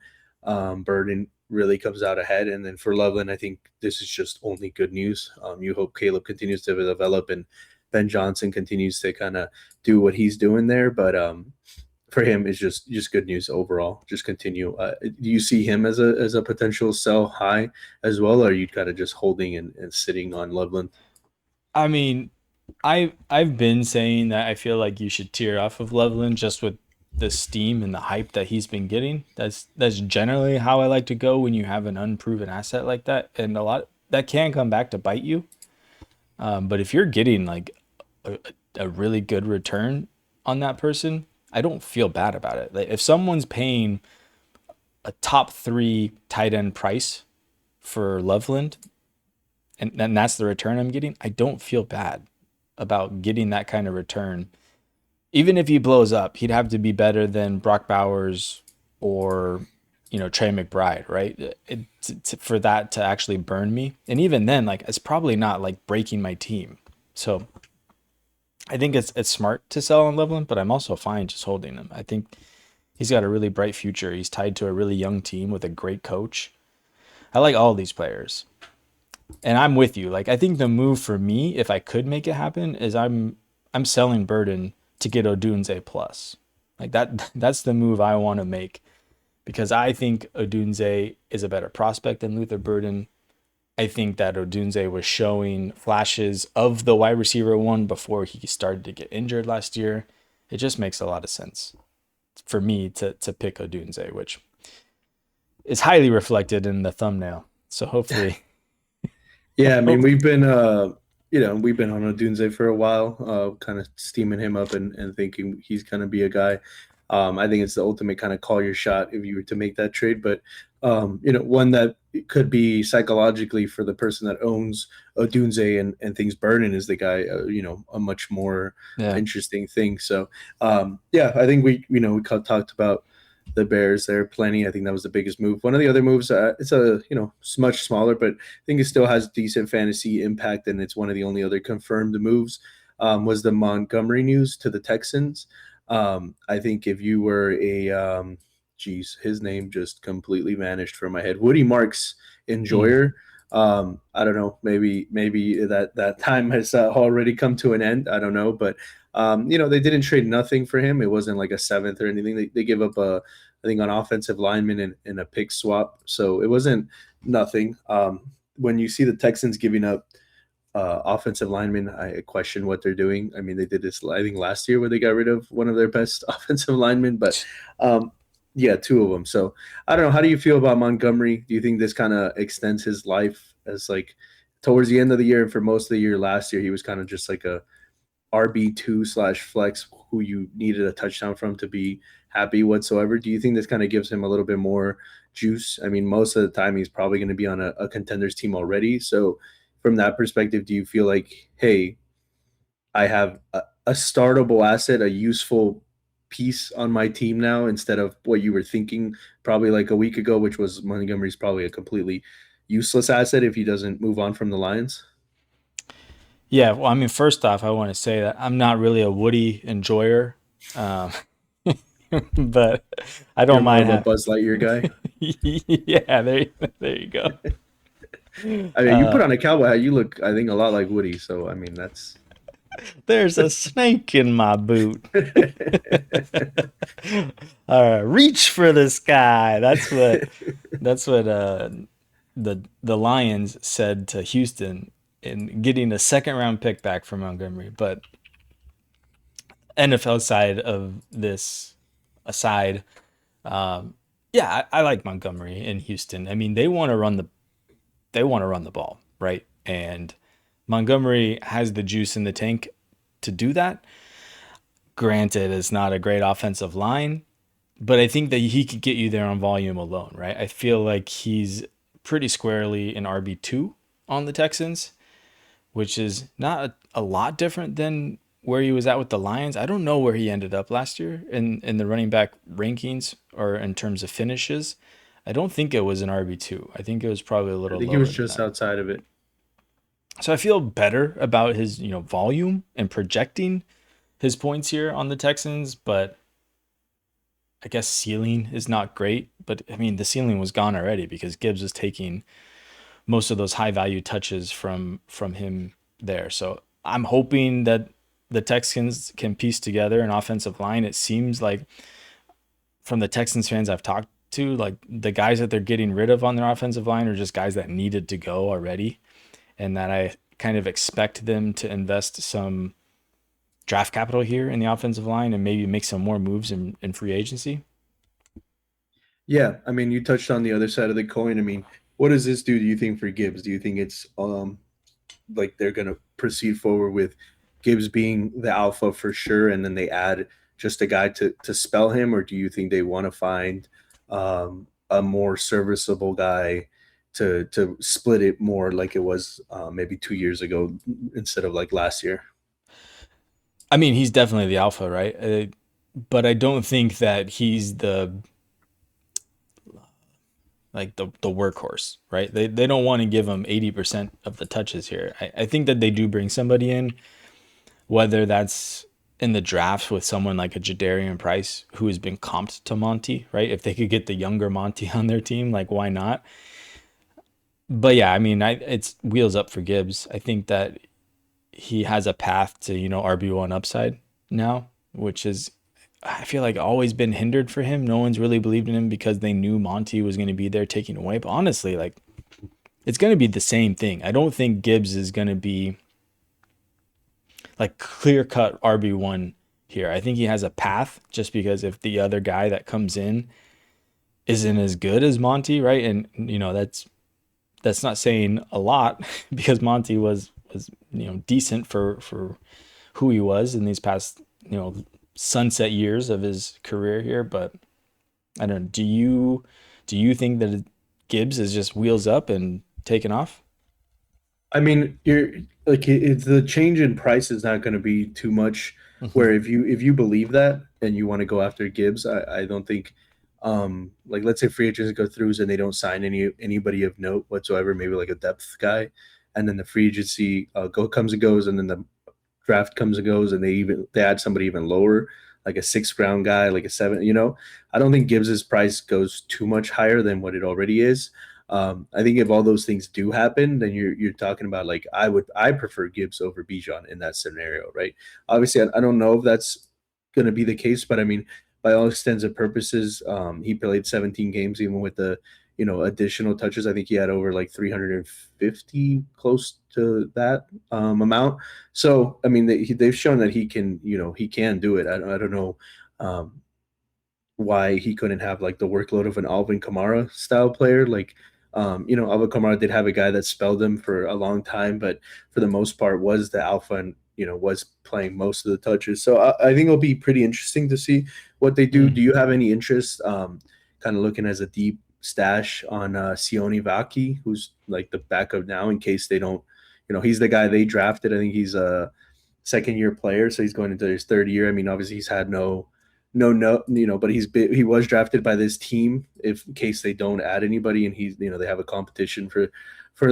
Burden really comes out ahead. And then for Loveland, I think this is just only good news. You hope Caleb continues to develop and Ben Johnson continues to kind of do what he's doing there. But for him, it's just good news overall. Just continue. Do you see him as a potential sell high as well, or are you kind of just holding and sitting on Loveland? I mean, I've been saying that I feel like you should tear off of Loveland just with the steam and the hype that he's been getting. That's generally how I like to go when you have an unproven asset like that, and a lot that can come back to bite you. But if you're getting like a, a really good return on that person, I don't feel bad about it. Like if someone's paying a top three tight end price for Loveland, and that's the return I'm getting, I don't feel bad about getting that kind of return. Even if he blows up, he'd have to be better than Brock Bowers or Trey McBride, right? For that to actually burn me, and even then, like it's probably not like breaking my team. So I think it's smart to sell on Loveland, but I'm also fine just holding him. I think he's got a really bright future. He's tied to a really young team with a great coach. I like all these players. And I'm with you. Like I think the move for me, if I could make it happen, is I'm selling Burden to get Odunze plus. Like that's the move I want to make because I think Odunze is a better prospect than Luther Burden. I think that Odunze was showing flashes of the wide receiver one before he started to get injured last year. It just makes a lot of sense for me to pick Odunze, which is highly reflected in the thumbnail. So hopefully, Yeah, I mean hope, we've been on Odunze for a while, kind of steaming him up and thinking he's gonna be a guy. I think it's the ultimate kind of call your shot if you were to make that trade, but one that could be psychologically for the person that owns Odunze and things Burden is the guy, a much more yeah. interesting thing. So yeah, I think talked about the Bears there plenty. I think that was the biggest move. One of the other moves, it's much smaller, but I think it still has decent fantasy impact, and it's one of the only other confirmed moves. Was the Montgomery news to the Texans. I think if you were his name just completely vanished from my head. Woody Marks Mm. enjoyer. I don't know. Maybe that time has already come to an end. I don't know, but they didn't trade nothing for him. It wasn't like a seventh or anything. They give up I think, an offensive lineman and a pick swap. So it wasn't nothing. When you see the Texans giving up offensive linemen, I question what they're doing. I mean, they did this, I think, last year where they got rid of one of their best offensive linemen, but yeah, two of them. So I don't know. How do you feel about Montgomery? Do you think this kind of extends his life as like towards the end of the year and for most of the year last year, he was kind of just like a RB2/flex who you needed a touchdown from to be happy whatsoever. Do you think this kind of gives him a little bit more juice? I mean, most of the time he's probably going to be on a contenders team already. So from that perspective, do you feel like, hey, I have a startable asset, a useful piece on my team now instead of what you were thinking probably like a week ago, which was Montgomery's probably a completely useless asset if he doesn't move on from the Lions? Yeah, well, I mean, first off, I want to say that I'm not really a Woody enjoyer, um, but I You're don't more mind of a having. Buzz Lightyear guy. Yeah, there you go. I mean, you put on a cowboy hat, you look, I think, a lot like Woody. So, I mean, that's. There's a snake in my boot. Reach for the sky. That's what the Lions said to Houston in getting a second round pick back from Montgomery. But NFL side of this aside, yeah, I like Montgomery in Houston. I mean, they want to run the ball, right? And Montgomery has the juice in the tank to do that. Granted, it's not a great offensive line, but I think that he could get you there on volume alone, right? I feel like he's pretty squarely an RB2 on the Texans, which is not a lot different than where he was at with the Lions. I don't know where he ended up last year in the running back rankings or in terms of finishes. I don't think it was an RB2. I think it was probably a I little think he lower was than just that. outside of it. So I feel better about his, volume and projecting his points here on the Texans, but I guess ceiling is not great. But I mean, the ceiling was gone already because Gibbs was taking most of those high value touches from him there. So I'm hoping that the Texans can piece together an offensive line. It seems like from the Texans fans I've talked to, like the guys that they're getting rid of on their offensive line are just guys that needed to go already, and that I kind of expect them to invest some draft capital here in the offensive line and maybe make some more moves in free agency. Yeah, I mean, you touched on the other side of the coin. I mean, what does this do you think for Gibbs? Do you think it's like they're going to proceed forward with Gibbs being the alpha for sure, and then they add just a guy to spell him, or do you think they want to find a more serviceable guy to split it more like it was maybe 2 years ago instead of like last year? I mean, he's definitely the alpha, right? But I don't think that he's the workhorse, right? They don't want to give him 80% of the touches here. I think that they do bring somebody in, whether that's in the draft with someone like a Jadarian Price who has been comped to Monty, right? If they could get the younger Monty on their team, like why not? But yeah, I mean, it's wheels up for Gibbs. I think that he has a path to, RB1 upside now, which is, I feel like, always been hindered for him. No one's really believed in him because they knew Monty was going to be there taking away. But honestly, like, it's going to be the same thing. I don't think Gibbs is going to be like clear cut RB1 here. I think he has a path just because if the other guy that comes in isn't as good as Monty, right? And, that's not saying a lot because Monty was decent for who he was in these past sunset years of his career here. But I don't know, do you think that Gibbs is just wheels up and taking off? I mean, you're like it's the change in price is not going to be too much. Mhm. Where if you believe that and you want to go after Gibbs, I don't think like let's say free agents go throughs and they don't sign anybody of note whatsoever, maybe like a depth guy, and then the free agency comes and goes, and then the draft comes and goes, and they add somebody even lower, like a sixth round guy, like a seven. I don't think Gibbs's price goes too much higher than what it already is. I think if all those things do happen, then you're talking about like I prefer Gibbs over Bijan in that scenario, right? Obviously, I don't know if that's going to be the case, but I mean, by all extents and purposes, he played 17 games, even with the additional touches. I think he had over like 350, close to that amount. So I mean, they've shown that he can do it. I don't know. Why he couldn't have like the workload of an Alvin Kamara style player. Like, Alvin Kamara did have a guy that spelled him for a long time, but for the most part was the alpha and was playing most of the touches. So I think it'll be pretty interesting to see what they do. Do you have any interest, kind of looking as a deep stash on Sione Vaki, who's like the backup now in case they don't, he's the guy they drafted. I think he's a second-year player, so he's going into his third year. I mean, obviously he's had no, but he was drafted by this team in case they don't add anybody, and he's they have a competition for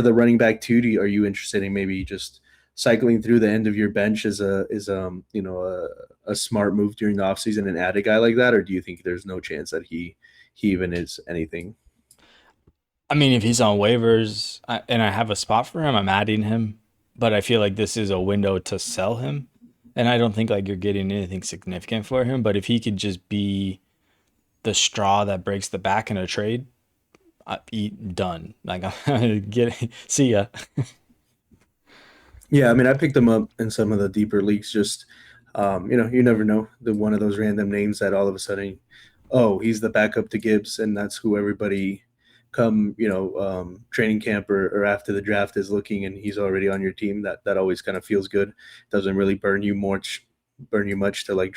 the running back too. Are you interested in maybe just cycling through the end of your bench as a smart move during the offseason and add a guy like that, or do you think there's no chance that he even is anything? I mean, if he's on waivers and I have a spot for him, I'm adding him. But I feel like this is a window to sell him, and I don't think like you're getting anything significant for him. But if he could just be the straw that breaks the back in a trade, done. Like see ya. Yeah, I mean, I picked him up in some of the deeper leagues. Just you never know, the one of those random names that all of a sudden, oh, he's the backup to Gibbs, and that's who everybody come training camp or after the draft is looking, and he's already on your team. That always kind of feels good. Doesn't really burn you much to like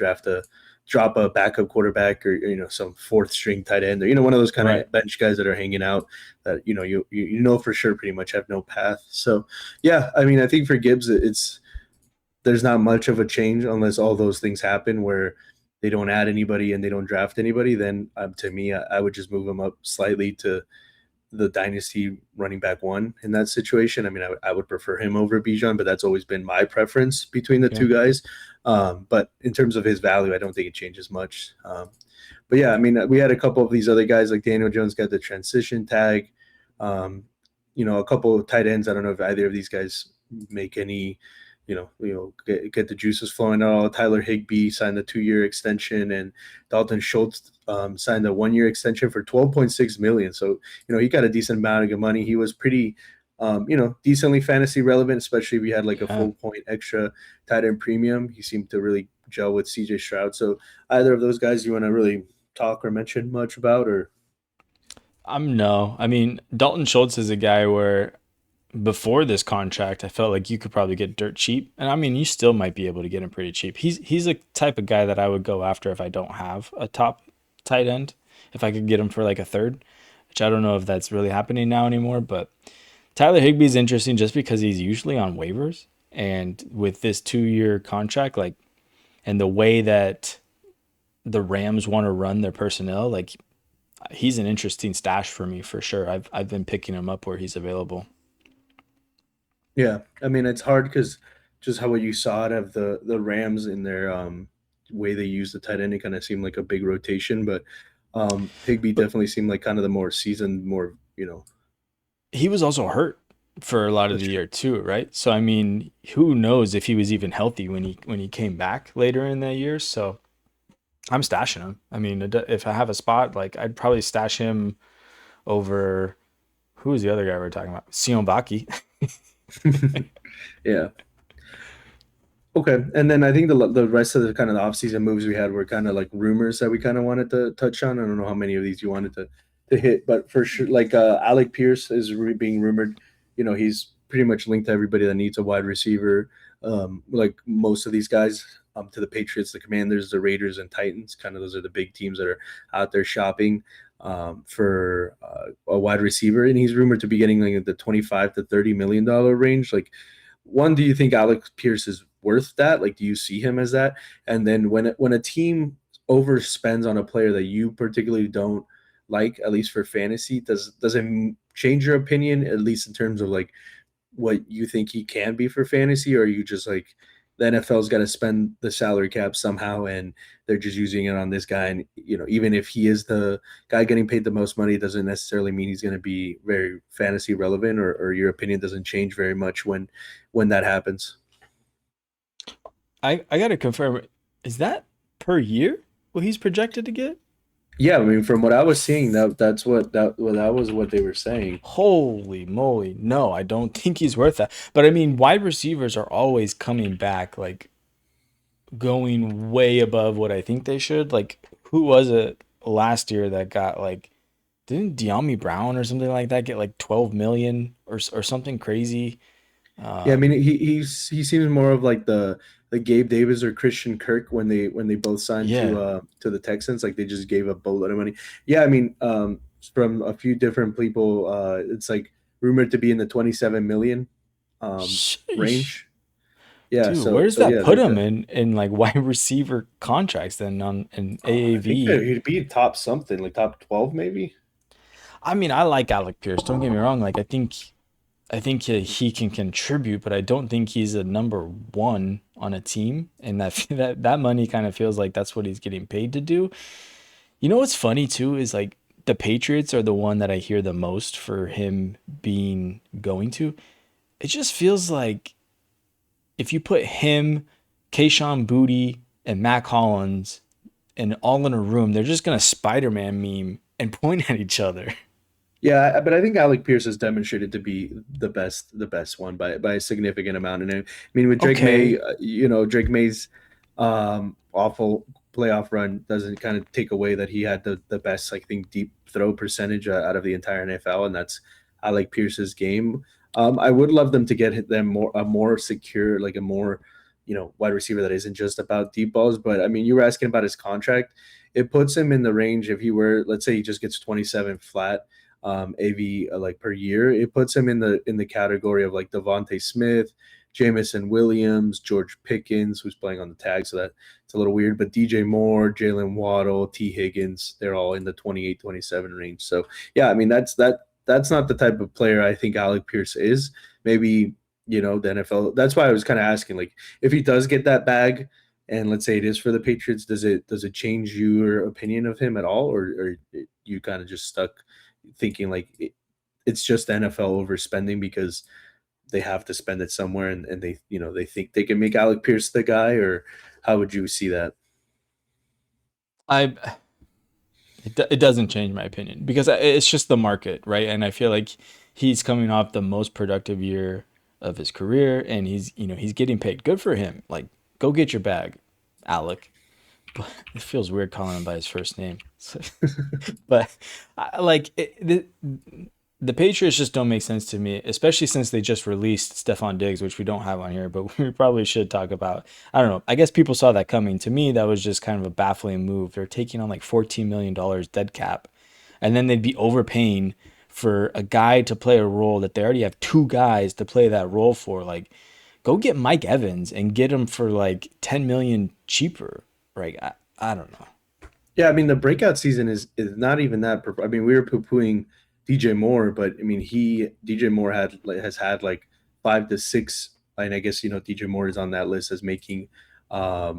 drop a backup quarterback or some fourth string tight end or one of those kind of bench guys that are hanging out that you for sure pretty much have no path. So yeah, I mean, I think for Gibbs there's not much of a change unless all those things happen where they don't add anybody and they don't draft anybody. Then to me, I would just move him up slightly to the dynasty running back one in that situation. I mean, I would prefer him over Bijan, but that's always been my preference between the two guys. But in terms of his value, I don't think it changes much. But yeah, I mean, we had a couple of these other guys like Daniel Jones got the transition tag. A couple of tight ends. I don't know if either of these guys make any, get the juices flowing at all. Tyler Higbee signed a 2-year extension, and Dalton Schultz signed a 1-year extension for $12.6 million. So, he got a decent amount of money. He was pretty, decently fantasy relevant, especially if you had like a full point extra tight end premium. He seemed to really gel with CJ Stroud. So either of those guys you want to really talk or mention much about, or? No. I mean, Dalton Schultz is a guy where before this contract, I felt like you could probably get dirt cheap. And I mean, you still might be able to get him pretty cheap. He's a type of guy that I would go after if I don't have a top tight end. If I could get him for like a third, which I don't know if that's really happening now anymore. But Tyler Higbee is interesting just because he's usually on waivers. And with this 2-year contract, like, and the way that the Rams want to run their personnel, like, he's an interesting stash for me for sure. I've been picking him up where he's available. Yeah, I mean, it's hard because just how you saw it of the Rams in their way they use the tight end, it kind of seemed like a big rotation. But Higbee definitely seemed like kind of the more seasoned, He was also hurt for a lot of the year too, right? So I mean, who knows if he was even healthy when he came back later in the year? So I'm stashing him. I mean, if I have a spot, like I'd probably stash him over who was the other guy we were talking about? Sion Baki. Yeah. Okay, and then I think the rest of the kind of the offseason moves we had were kind of like rumors that we kind of wanted to touch on. I don't know how many of these you wanted to hit, but for sure, like Alec Pierce is being rumored. He's pretty much linked to everybody that needs a wide receiver. Like most of these guys, to the Patriots, the Commanders, the Raiders, and Titans. Kind of those are the big teams that are out there shopping for a wide receiver, and he's rumored to be getting like the $25 to $30 million range. Like, one, do you think Alec Pierce is worth that? Like, do you see him as that? And then when a team overspends on a player that you particularly don't like, at least for fantasy, does it change your opinion, at least in terms of like what you think he can be for fantasy, or are you just like the NFL's got to spend the salary cap somehow and they're just using it on this guy, and even if he is the guy getting paid the most money, it doesn't necessarily mean he's going to be very fantasy relevant, or your opinion doesn't change very much when that happens? I got to confirm, is that per year what he's projected to get? Yeah, I mean, from what I was seeing, that was what they were saying. Holy moly. No, I don't think he's worth that. But I mean, wide receivers are always coming back, like going way above what I think they should. Like, who was it last year that got like, didn't De'Ami Brown or something like that get like 12 million or something crazy? Yeah, I mean he seems more of like the Gabe Davis or Christian Kirk when they both signed Yeah. to the Texans. Like they just gave a boatload of money. Yeah, I mean from a few different people, it's like rumored to be in the 27 million Sheesh. range. Yeah, Dude, where does so that yeah, put him in like wide receiver contracts then on in I think AAV? he'd be top something like top 12 maybe. I mean, I like Alec Pierce. Don't get me wrong. Like, I think he can contribute, but I don't think he's a number one on a team. And that that money kind of feels like that's what he's getting paid to do. You know what's funny too is like the Patriots are the one that I hear the most for him being going to. It just feels like if you put him, Kayshawn Booty, and Mac Hollins and all in a room, they're just gonna Spider-Man meme and point at each other. Yeah, but I think Alec Pierce has demonstrated to be the best one by a significant amount. And I mean, with Drake May, Okay. Drake May's awful playoff run doesn't kind of take away that he had the best, I think, deep throw percentage out of the entire NFL, and that's Alec Pierce's game. I would love them to get them more secure, like a more wide receiver that isn't just about deep balls. But I mean, you were asking about his contract. It puts him in the range if he were, let's say, he just gets 27 flat AV like per year. It puts him in the category of like Devontae Smith, Jamison Williams, George Pickens, who's playing on the tag, so that it's a little weird. But DJ Moore, Jalen Waddle, T. Higgins, they're all in the 28, 27 range. So yeah, I mean that's not the type of player I think Alec Pierce is. Maybe the NFL. That's why I was kind of asking, like, if he does get that bag, and let's say it is for the Patriots, does it change your opinion of him at all, or you kind of just stuck thinking like it's just NFL overspending because they have to spend it somewhere, and they think they can make Alec Pierce the guy, or how would you see that? I it doesn't change my opinion because it's just the market, right? And I feel like he's coming off the most productive year of his career, and he's getting paid. Good for him. Like, go get your bag, Alec. But it feels weird calling him by his first name. But like the Patriots just don't make sense to me, especially since they just released Stephon Diggs, which we don't have on here, but we probably should talk about. I don't know. I guess people saw that coming. To me, that was just kind of a baffling move. They're taking on like $14 million dead cap, and then they'd be overpaying for a guy to play a role that they already have two guys to play that role for. Like, go get Mike Evans and get him for like 10 million cheaper. Right? I don't know. Yeah, I mean the breakout season is not even that. I mean, we were poo pooing DJ Moore, but I mean he DJ Moore has had like 5 to 6, and I guess DJ Moore is on that list as making, I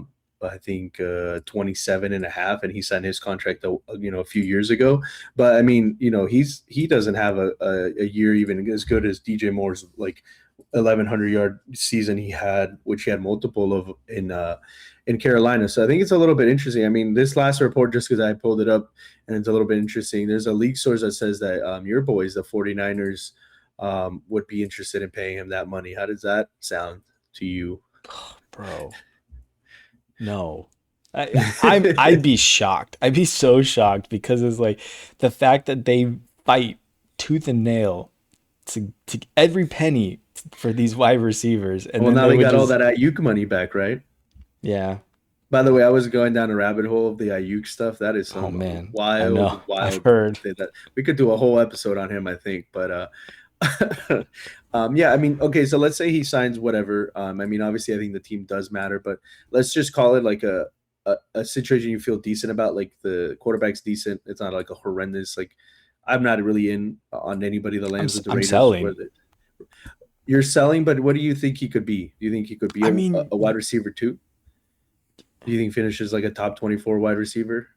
think 27 and a half, and he signed his contract a few years ago. But I mean he doesn't have a year even as good as DJ Moore's like 1,100-yard season he had, which he had multiple of in Carolina. So I think it's a little bit interesting. I mean, this last report, just because I pulled it up, and it's a little bit interesting. There's a league source that says that your boys, the 49ers, would be interested in paying him that money. How does that sound to you? Bro, no. I'd be shocked. I'd be so shocked because it's like the fact that they fight tooth and nail to every penny for these wide receivers, and Well, then now they they would got all just that Ayuk money back, right? yeah. By the way, I was going down a rabbit hole of the Ayuk stuff. That is Oh some man, I know. wild, I've wild heard. thing that we could do a whole episode on him, I think. But yeah, I mean, okay, so let's say he signs whatever. I mean, obviously, I think the team does matter, but let's just call it like a situation you feel decent about. Like the quarterback's decent. It's not like a horrendous. Like I'm not really in on anybody that lands with the I'm Raiders. selling. You're selling, but what do you think he could be? Do you think he could be I a mean, wide receiver too? Do you think finishes like a top 24 wide receiver?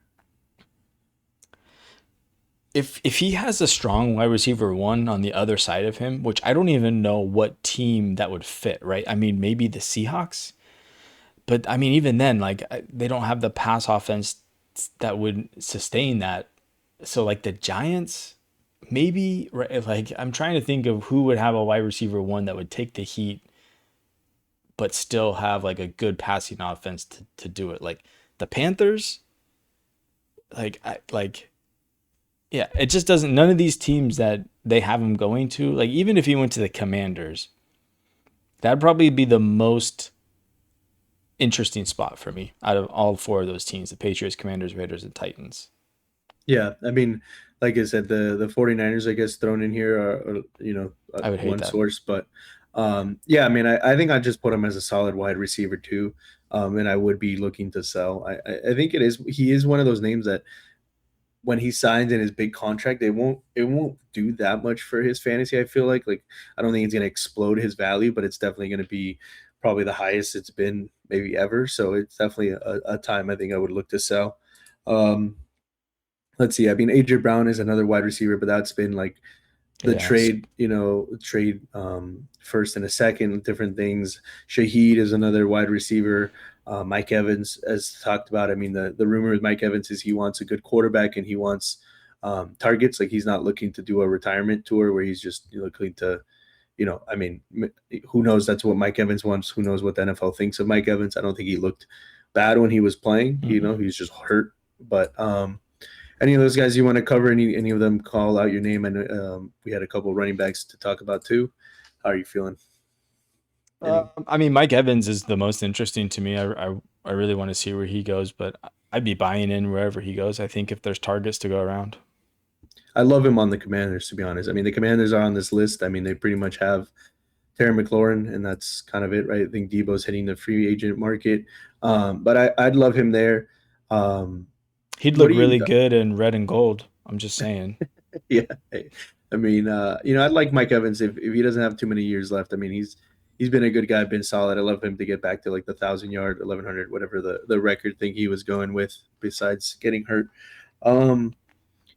if he has a strong wide receiver one on the other side of him, which I don't even know what team that would fit, right? I mean, maybe the Seahawks, but I mean, even then, like they don't have the pass offense that would sustain that. So like the Giants, maybe, right? Like I'm trying to think of who would have a wide receiver one that would take the heat, but still have like a good passing offense to do it. Like the Panthers, like yeah, it just doesn't. None of these teams that they have him going to, like even if he went to the Commanders, That'd probably be the most interesting spot for me out of all four of those teams: the Patriots, Commanders, Raiders, and Titans. Yeah, I mean, like I said, the 49ers, I guess, thrown in here are I would hate one that. source, but yeah, I mean, I think I just put him as a solid wide receiver too, and I would be looking to sell. I think he is one of those names that when he signs in his big contract, it won't do that much for his fantasy. I feel like I don't think it's going to explode his value, but it's definitely going to be probably the highest it's been maybe ever. So it's definitely a time I think I would look to sell. Um, let's see. I mean, AJ Brown is another wide receiver, but that's been like the Yes. trade first and a second, different things. Shaheed is another wide receiver. Mike Evans, as talked about. I mean, the rumor with Mike Evans is he wants a good quarterback and he wants targets. Like he's not looking to do a retirement tour where he's just looking to, I mean, who knows? That's what Mike Evans wants. Who knows what the NFL thinks of Mike Evans? I don't think he looked bad when he was playing. He's just hurt. But any of those guys you want to cover? Any of them call out your name? And we had a couple running backs to talk about too. How are you feeling? I mean, Mike Evans is the most interesting to me. I really want to see where he goes, but I'd be buying in wherever he goes. I think if there's targets to go around. I love him on the Commanders, to be honest. I mean, the Commanders are on this list. I mean, they pretty much have Terry McLaurin, and that's kind of it, right? I think Debo's hitting the free agent market, but I'd love him there. He'd What look do you? really good in red and gold. I'm just saying. Yeah, I mean, I'd like Mike Evans if he doesn't have too many years left. I mean, he's been a good guy, been solid. I love him to get back to like the 1,000 yard, 1,100, whatever the record thing he was going with, besides getting hurt. Um,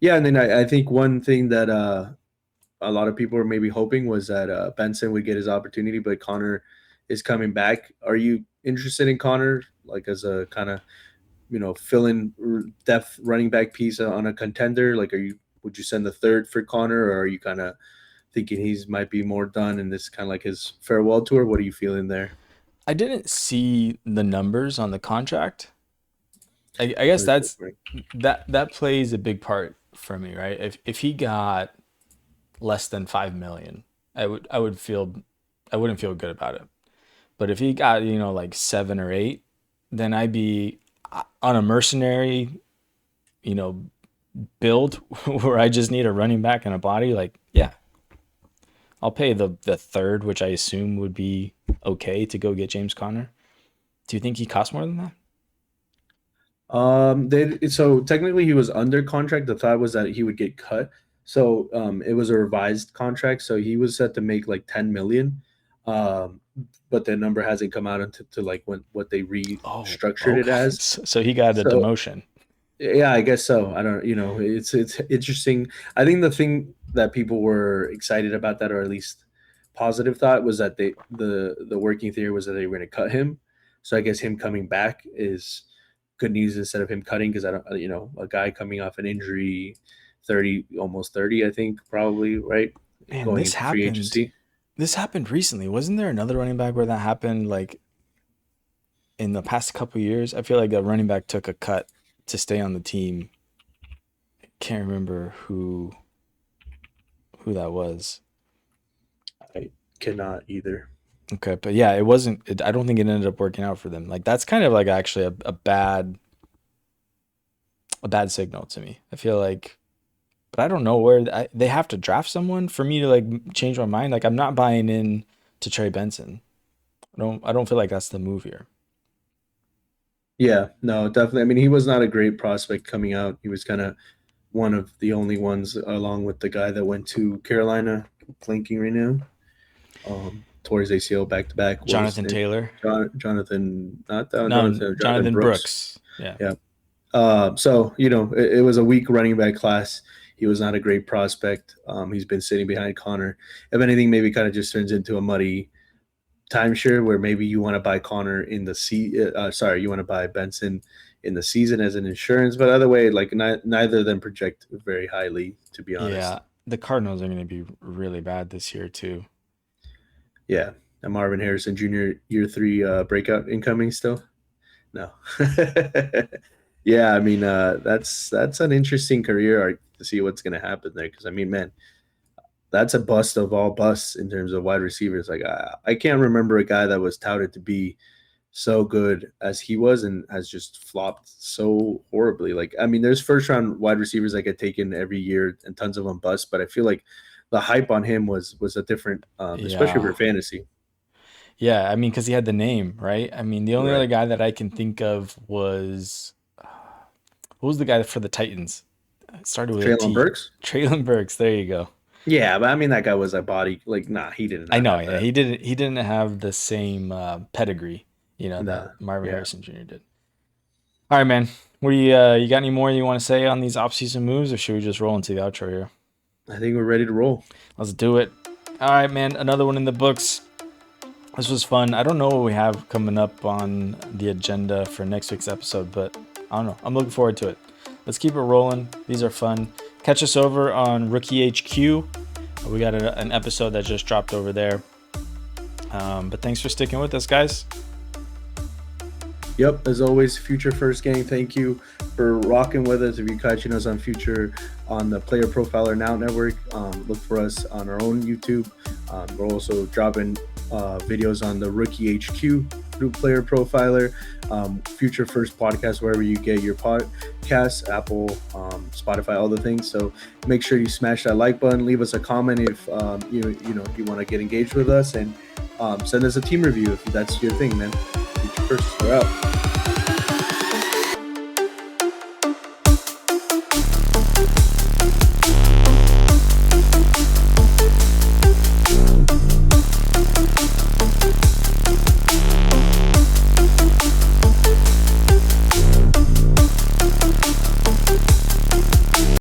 yeah, and then I think one thing that a lot of people were maybe hoping was that Benson would get his opportunity, but Connor is coming back. Are you interested in Connor, like as a kind of fill in depth running back piece on a contender? Like, would you send the third for Connor, or are you kind of thinking he's might be more done and this kind of like his farewell tour? What are you feeling there? I didn't see the numbers on the contract. I guess that plays a big part for me, right? If he got less than 5 million, I wouldn't feel good about it. But if he got like 7 or 8, then I'd be on a mercenary, you know, build where I just need a running back and a body. Like, yeah, I'll pay the third, which I assume would be okay to go get James Conner. Do you think he costs more than that? So technically he was under contract. The thought was that he would get cut. So it was a revised contract. So he was set to make like 10 million. Um, but the number hasn't come out until to like what they Oh, restructured it okay. as. So he got a So demotion. yeah, I guess so. I don't, it's interesting. I think the thing that people were excited about that, or at least positive thought, was that the working theory was that they were going to cut him. So I guess him coming back is good news instead of him cutting, because I don't, a guy coming off an injury, 30, almost 30, I think probably, right, Man, going this into free happened. agency. This happened recently. Wasn't there another running back where that happened like in the past couple of years? I feel like a running back took a cut to stay on the team. Can't remember who that was. I cannot either. Okay, but yeah, it wasn't. I don't think it ended up working out for them. Like that's kind of like actually a bad signal to me. I feel like, but I don't know where they have to draft someone for me to like change my mind. Like I'm not buying in to Trey Benson. I don't feel like that's the move here. Yeah, no, definitely. I mean, he was not a great prospect coming out. He was kind of one of the only ones, along with the guy that went to Carolina, blanking right now. Tore his ACL back to back. What was his Jonathan name? Taylor. Jonathan, not that No, Jonathan Jonathan Brooks. Brooks. Yeah. Yeah. So it was a weak running back class. He was not a great prospect. He's been sitting behind Connor. If anything, maybe kind of just turns into a muddy timeshare where maybe you want to buy Connor in the you want to buy Benson in the season as an insurance, but other way, like neither of them project very highly, to be honest. Yeah. The Cardinals are going to be really bad this year too. Yeah, and Marvin Harrison Jr. year 3 breakout incoming still. No. Yeah, I mean that's an interesting career arc to see what's going to happen there, because I mean, man, that's a bust of all busts in terms of wide receivers. Like I can't remember a guy that was touted to be so good as he was and has just flopped so horribly. Like, I mean, there's first round wide receivers that get taken every year and tons of them bust, but I feel like the hype on him was a different, especially for fantasy. Yeah, I mean, because he had the name, right? I mean, the only Right. other guy that I can think of was who was the guy for the Titans? It started with a Traylon T. Burks. Traylon Burks. There you go. Yeah, but I mean that guy was a body like nah, he didn't. I know. Have Yeah, that. he didn't have the same pedigree, Nah, that Marvin yeah. Harrison Jr. did. All right, man. What do you got any more you want to say on these offseason moves, or should we just roll into the outro here? I think we're ready to roll. Let's do it. All right, man. Another one in the books. This was fun. I don't know what we have coming up on the agenda for next week's episode, but I don't know. I'm looking forward to it. Let's keep it rolling. These are fun. Catch us over on Rookie HQ. We got an episode that just dropped over there. But thanks for sticking with us, guys. Yep, as always, Future First Gang, thank you for rocking with us. If you're catching us on the Player Profiler Now Network, look for us on our own YouTube. We're also dropping videos on the Rookie HQ through Player Profiler, Future First Podcast, wherever you get your podcasts, Apple, Spotify, all the things. So make sure you smash that like button, leave us a comment if you want to get engaged with us, and send us a team review if that's your thing, man. Future First, we're out.